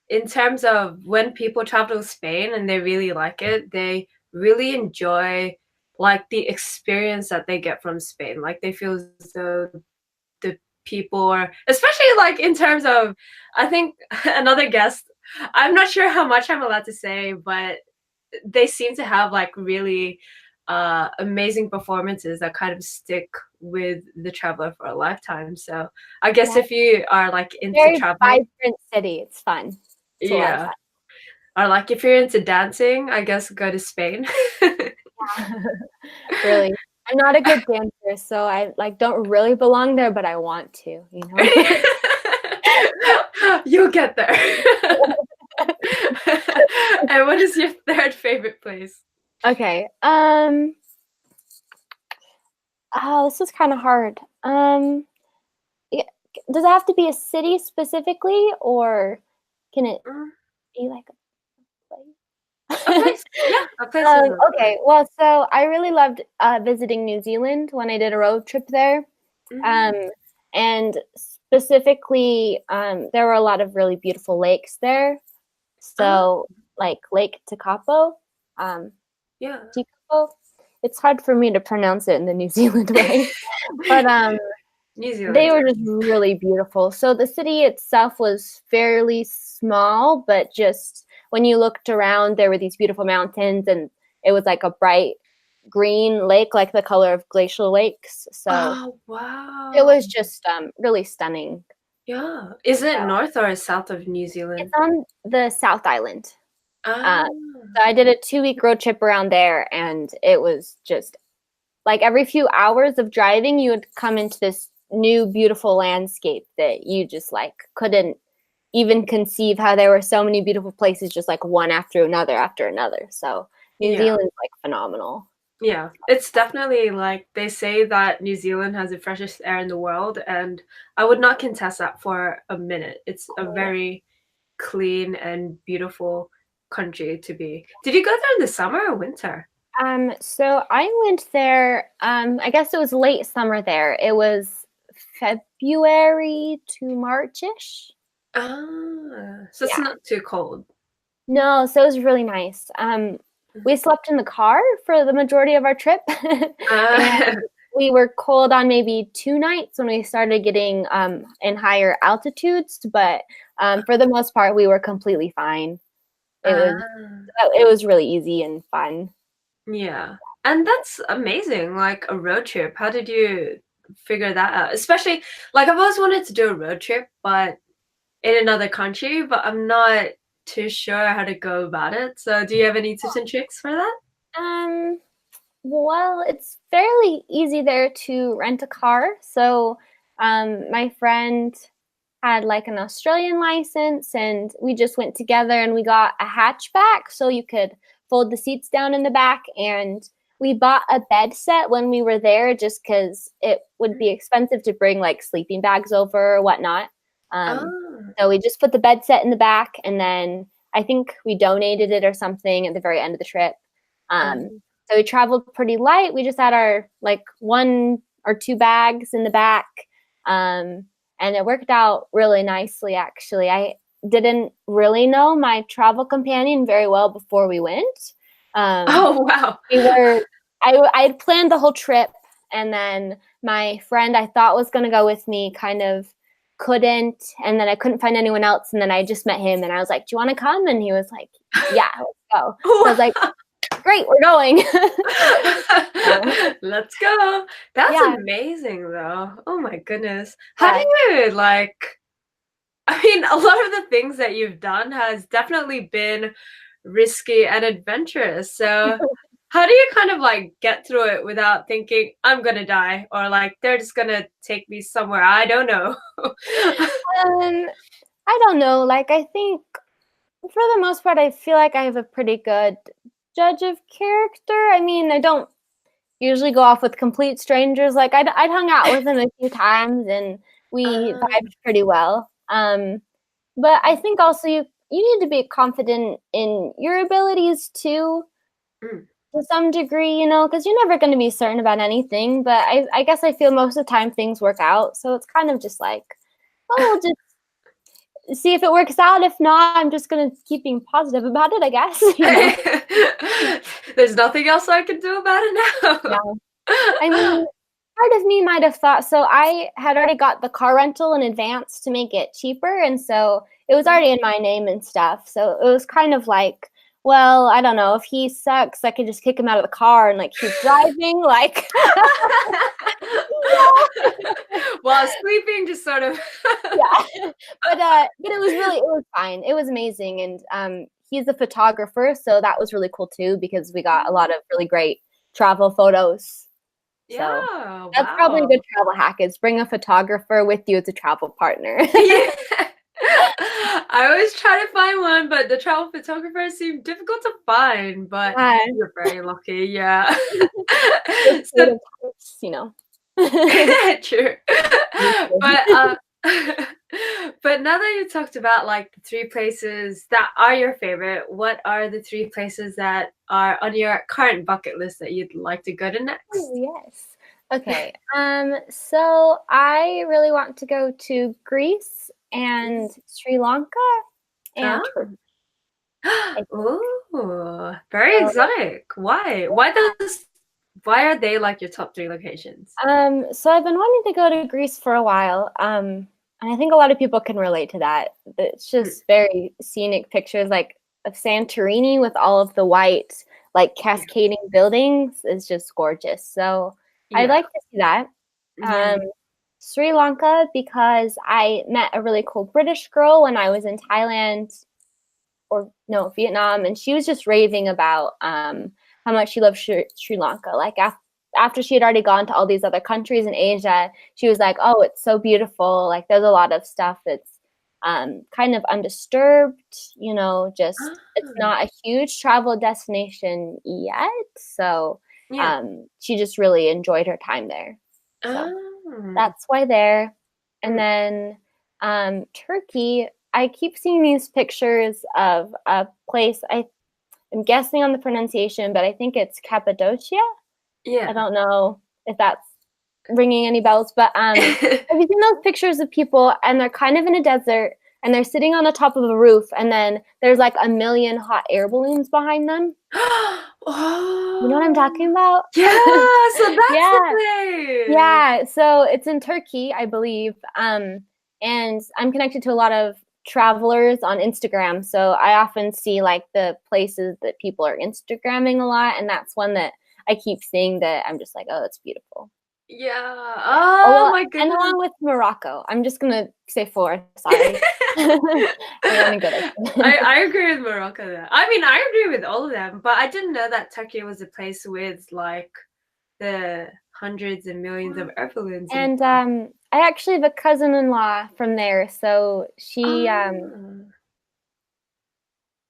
in terms of when people travel to Spain and they really like it, they really enjoy like the experience that they get from Spain. Like they feel as though the people are, especially like in terms of, I think another guest, I'm not sure how much I'm allowed to say, but they seem to have like really amazing performances that kind of stick with the traveler for a lifetime. So I guess yeah, if you are like into very traveling, vibrant city. It's fun. It's a lot of yeah, fun. or like if you're into dancing, I guess go to Spain. Really. I'm not a good dancer, so I like don't really belong there, but I want to, you know. You'll get there. And what is your third favorite place? Okay. Oh, this is kind of hard. Yeah, does it have to be a city specifically, or can it Mm, be like a a place? place, yeah, a place is Okay, well, so I really loved visiting New Zealand when I did a road trip there. Um, mm, and specifically, there were a lot of really beautiful lakes there. uh, So, like Lake Tekapo, um, yeah. Tekapo. It's hard for me to pronounce it in the New Zealand way, but New they Zealand's were just really beautiful. So the city itself was fairly small, but just when you looked around, there were these beautiful mountains, and it was like a bright green lake, like the color of glacial lakes. So Oh, it wow. was just really stunning. Yeah. Is it So north or south of New it's Zealand? on the South Island. Ah, Uh, so I did a 2-week road trip around there, and it was just like every few hours of driving, you would come into this new beautiful landscape that you just like couldn't even conceive how there were so many beautiful places just like one after another after another. So New yeah. Zealand's like phenomenal. Yeah, it's definitely like they say that New Zealand has the freshest air in the world, and I would not contest that for a minute. It's a Cool. very clean and beautiful country to be. Did you go there in the summer or winter? So I went there, I guess it was late summer there. It was February to March-ish. Ah, so it's Yeah. not too cold. No, so it was really nice. We slept in the car for the majority of our trip, and Ah, we were cold on maybe 2 nights when we started getting in higher altitudes, but for the most part, we were completely fine. It was ah, it was really easy and fun. yeah. And that's amazing, like a road trip. How did you figure that out? Especially, like I've always wanted to do a road trip, but in another country, but I'm not too sure how to go about it. So, do you have any tips and tricks for that? Um, Well, it's fairly easy there to rent a car. So, my friend had like an Australian license, and we just went together and we got a hatchback so you could fold the seats down in the back. And we bought a bed set when we were there just because it would be expensive to bring like sleeping bags over or whatnot. Um, Oh, so we just put the bed set in the back, and then I think we donated it or something at the very end of the trip. Um, um, so we traveled pretty light. We just had our like 1 or 2 bags in the back. Um, and it worked out really nicely, actually. I didn't really know my travel companion very well before we went. Um, oh wow. we were, I had planned the whole trip, and then my friend I thought was going to go with me kind of couldn't, and then I couldn't find anyone else, and then I just met him, and I was like, "Do you want to come?" And he was like, "Yeah, let's go." So I was like, "Great, we're going." Uh, Let's go. That's yeah, amazing though. Oh my goodness. How do yeah. you like I mean, a lot of the things that you've done has definitely been risky and adventurous. So, how do you kind of like get through it without thinking I'm gonna die or like they're just gonna take me somewhere I don't know? Um, I don't know. Like, I think for the most part, I feel like I have a pretty good judge of character. I mean, I don't usually go off with complete strangers. Like, I'd hung out with them a few times and we Um, vibed pretty well. But I think also you need to be confident in your abilities too, mm. to some degree, because you're never going to be certain about anything. But I guess I feel most of the time things work out. So it's kind of just like, oh, we'll just see if it works out. If not, I'm just gonna keep being positive about it, I guess. There's nothing else I can do about it Yeah. now. I mean, part of me might have thought so. I had already got the car rental in advance to make it cheaper, and so it was already in my name and stuff. So it was kind of like, well, I don't know. If he sucks, I could just kick him out of the car and like keep driving. Like, While sleeping, just sort of. yeah. But it was fine. It was amazing, and he's a photographer, so that was really cool too because we got a lot of really great travel photos. So Yeah, that's probably a wow. good travel hack is bring a photographer with you as a travel partner. Yeah. I always try to find one, but the travel photographers seem difficult to find, but Yeah, you're very lucky, yeah. with So creative types. true. But but now that you talked about like the three places that are your favorite, what are the three places that are on your current bucket list that you'd like to go to Oh, next? yes. Okay. So I really want to go to Greece and Greece. Sri Lanka and Ah. Turkey, I think. Ooh, very So, exotic. Why? Why are they like your top three locations? so I've been wanting to go to Greece for a while. And I think a lot of people can relate to that. It's Mm, just very scenic pictures, like of Santorini with all of the white, like yeah. cascading buildings is just gorgeous. So I'd Yeah. like to see that. Yeah. Um, Sri Lanka because I met a really cool British girl when I was in Thailand or no, Vietnam, and she was just raving about how much she loved Sri Lanka. Like after she had already gone to all these other countries in Asia, she was like, "Oh, it's so beautiful. Like there's a lot of stuff that's kind of undisturbed. Just it's Ah, not a huge travel destination yet." So Yeah. She just really enjoyed her time there. So Oh. that's why there. And Mm. then Turkey, I keep seeing these pictures of a place. I'm guessing on the pronunciation, but I think it's Cappadocia. I Yeah. don't know if that's ringing any bells, but have you seen those pictures of people and they're kind of in a desert and they're sitting on the top of a roof and then there's like a million hot air balloons behind them? You know what I'm Oh. talking about? Yeah, so that's the Yeah. place. Yeah, so it's in Turkey, I believe. And I'm connected to a lot of travelers on Instagram. So I often see like the places that people are Instagramming a lot. And that's one that I keep seeing that I'm just like, oh, it's beautiful. Yeah. Yeah. Oh my And goodness. along with Morocco. I'm just gonna say four, sorry. I'm running good. I agree with Morocco there. I mean, I agree with all of them, but I didn't know that Turkey was a place with like the hundreds and millions of air balloons and And stuff. I actually have a cousin-in-law from there. So Ah.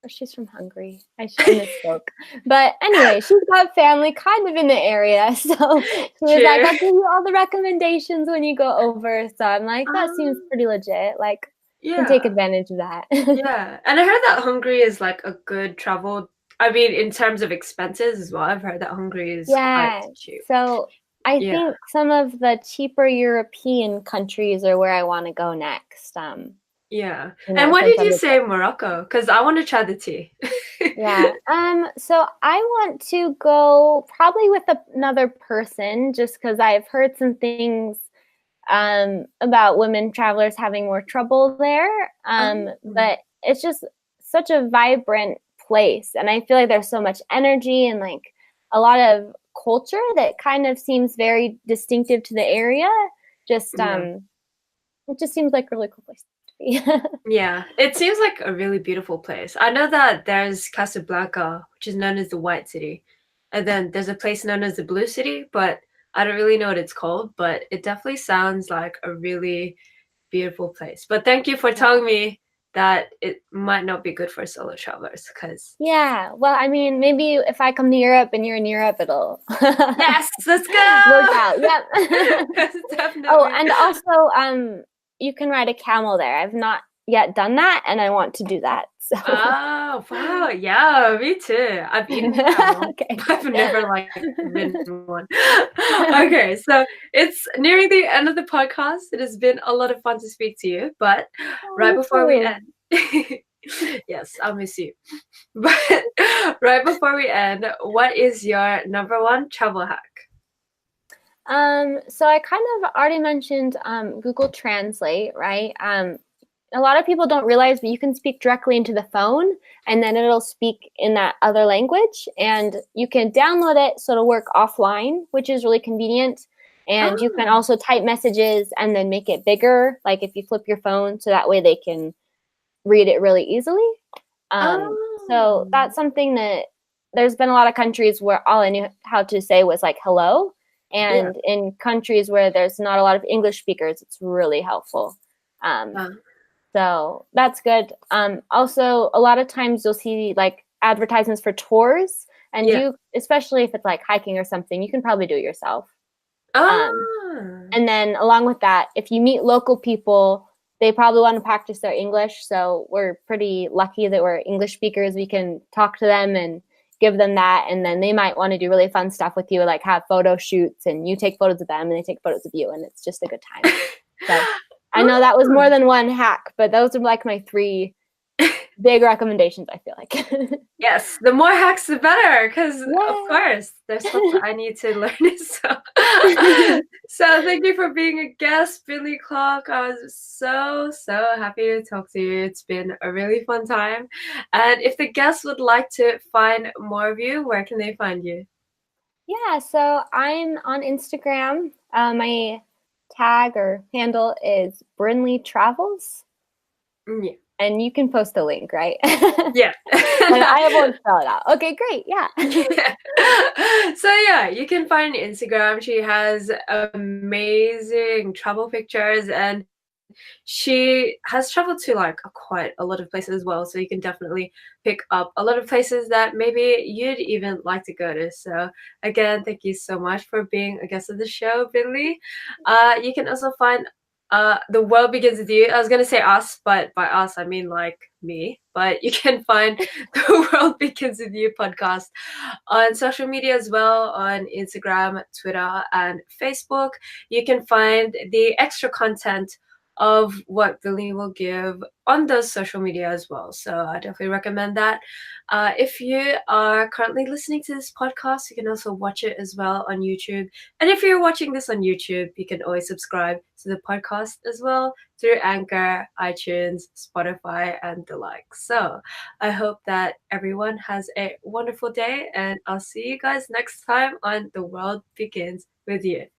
she's from Hungary. I misspoke. But anyway, she's got family kind of in the area. So she was like, Cheers. I'll give you all the recommendations when you go over. So I'm like, that seems Um, pretty legit. Like, can take yeah. advantage of that. Yeah. And I heard that Hungary is like a good travel. I mean, in terms of expenses as well, I've heard that Hungary is quite Yeah. cheap. So I Yeah. think some of the cheaper European countries are where I want to go next. Yeah. And what Since did I'm you a say, Morocco? Because I want to try the tea. Yeah. So I want to go probably with another person just because I've heard some things about women travelers having more trouble there. Um, But it's just such a vibrant place. And I feel like there's so much energy and like a lot of culture that kind of seems very distinctive to the area. Just yeah. it just seems like a really cool place to be. Yeah. It seems like a really beautiful place. I know that there's Casablanca, which is known as the White City. And then there's a place known as the Blue City, but I don't really know what it's called, but it definitely sounds like a really beautiful place. But thank you for Yeah. telling me that it might not be good for solo travelers because Yeah, well, I mean, maybe if I come to Europe and you're in Europe, it'll yes, let's work go. out. Yep. Yes, Oh, definitely. and also, you can ride a camel there. I've not yet done that, and I want to do that. So, Oh, wow. Yeah, me too. I've eaten camel, okay. but I've never like ridden one. Okay, so it's nearing the end of the podcast. It has been a lot of fun to speak to you, but Oh, right you before we too. end, yes, I'll miss you. But right before we end, what is your number one travel hack? So I kind of already mentioned Google Translate, right? A lot of people don't realize that you can speak directly into the phone and then it'll speak in that other language. And you can download it so it'll work offline, which is really convenient. And you can Oh, also type messages and then make it bigger, like if you flip your phone, so that way they can read it really easily. Um, so oh, that's something that there's been a lot of countries where all I knew how to say was like hello. yeah. And in countries where there's not a lot of English speakers, it's really helpful. Um, Uh, so that's good. Also, a lot of times you'll see like advertisements for tours, and yeah. you, especially if it's like hiking or something, you can probably do it yourself. Um, Oh, and then along with that, if you meet local people, they probably want to practice their English. So we're pretty lucky that we're English speakers. We can talk to them and give them that. And then they might want to do really fun stuff with you, like have photo shoots and you take photos of them and they take photos of you. And it's just a good time. So I know that was more oh. than one hack, but those are like my three big recommendations, I feel like. Yes, the more hacks, the better. Because of Yeah. course, there's stuff that I need to learn. So, so thank you for being a guest, Brinlie Clark. I was so happy to talk to you. It's been a really fun time. And if the guests would like to find more of you, where can they find you? Yeah, so I'm on Instagram. My tag or handle is Brinley Travels, Yeah. and you can post a link, right? Yeah. And I won't spell it out. Okay, great. Yeah. So yeah, you can find Instagram. She has amazing travel pictures and she has traveled to like quite a lot of places as well, so you can definitely pick up a lot of places that maybe you'd even like to go to. So again, thank you so much for being a guest of the show, Billy. You can also find The World Begins With You. I was gonna say us, but by us I mean like me. But you can find The World Begins With You podcast on social media as well, on Instagram, Twitter, and Facebook. You can find the extra content of what Billy will give on those social media as well. So I definitely recommend that. If you are currently listening to this podcast, you can also watch it as well on YouTube. And if you're watching this on YouTube, you can always subscribe to the podcast as well through Anchor, iTunes, Spotify, and the like. So I hope that everyone has a wonderful day, and I'll see you guys next time on The World Begins With You.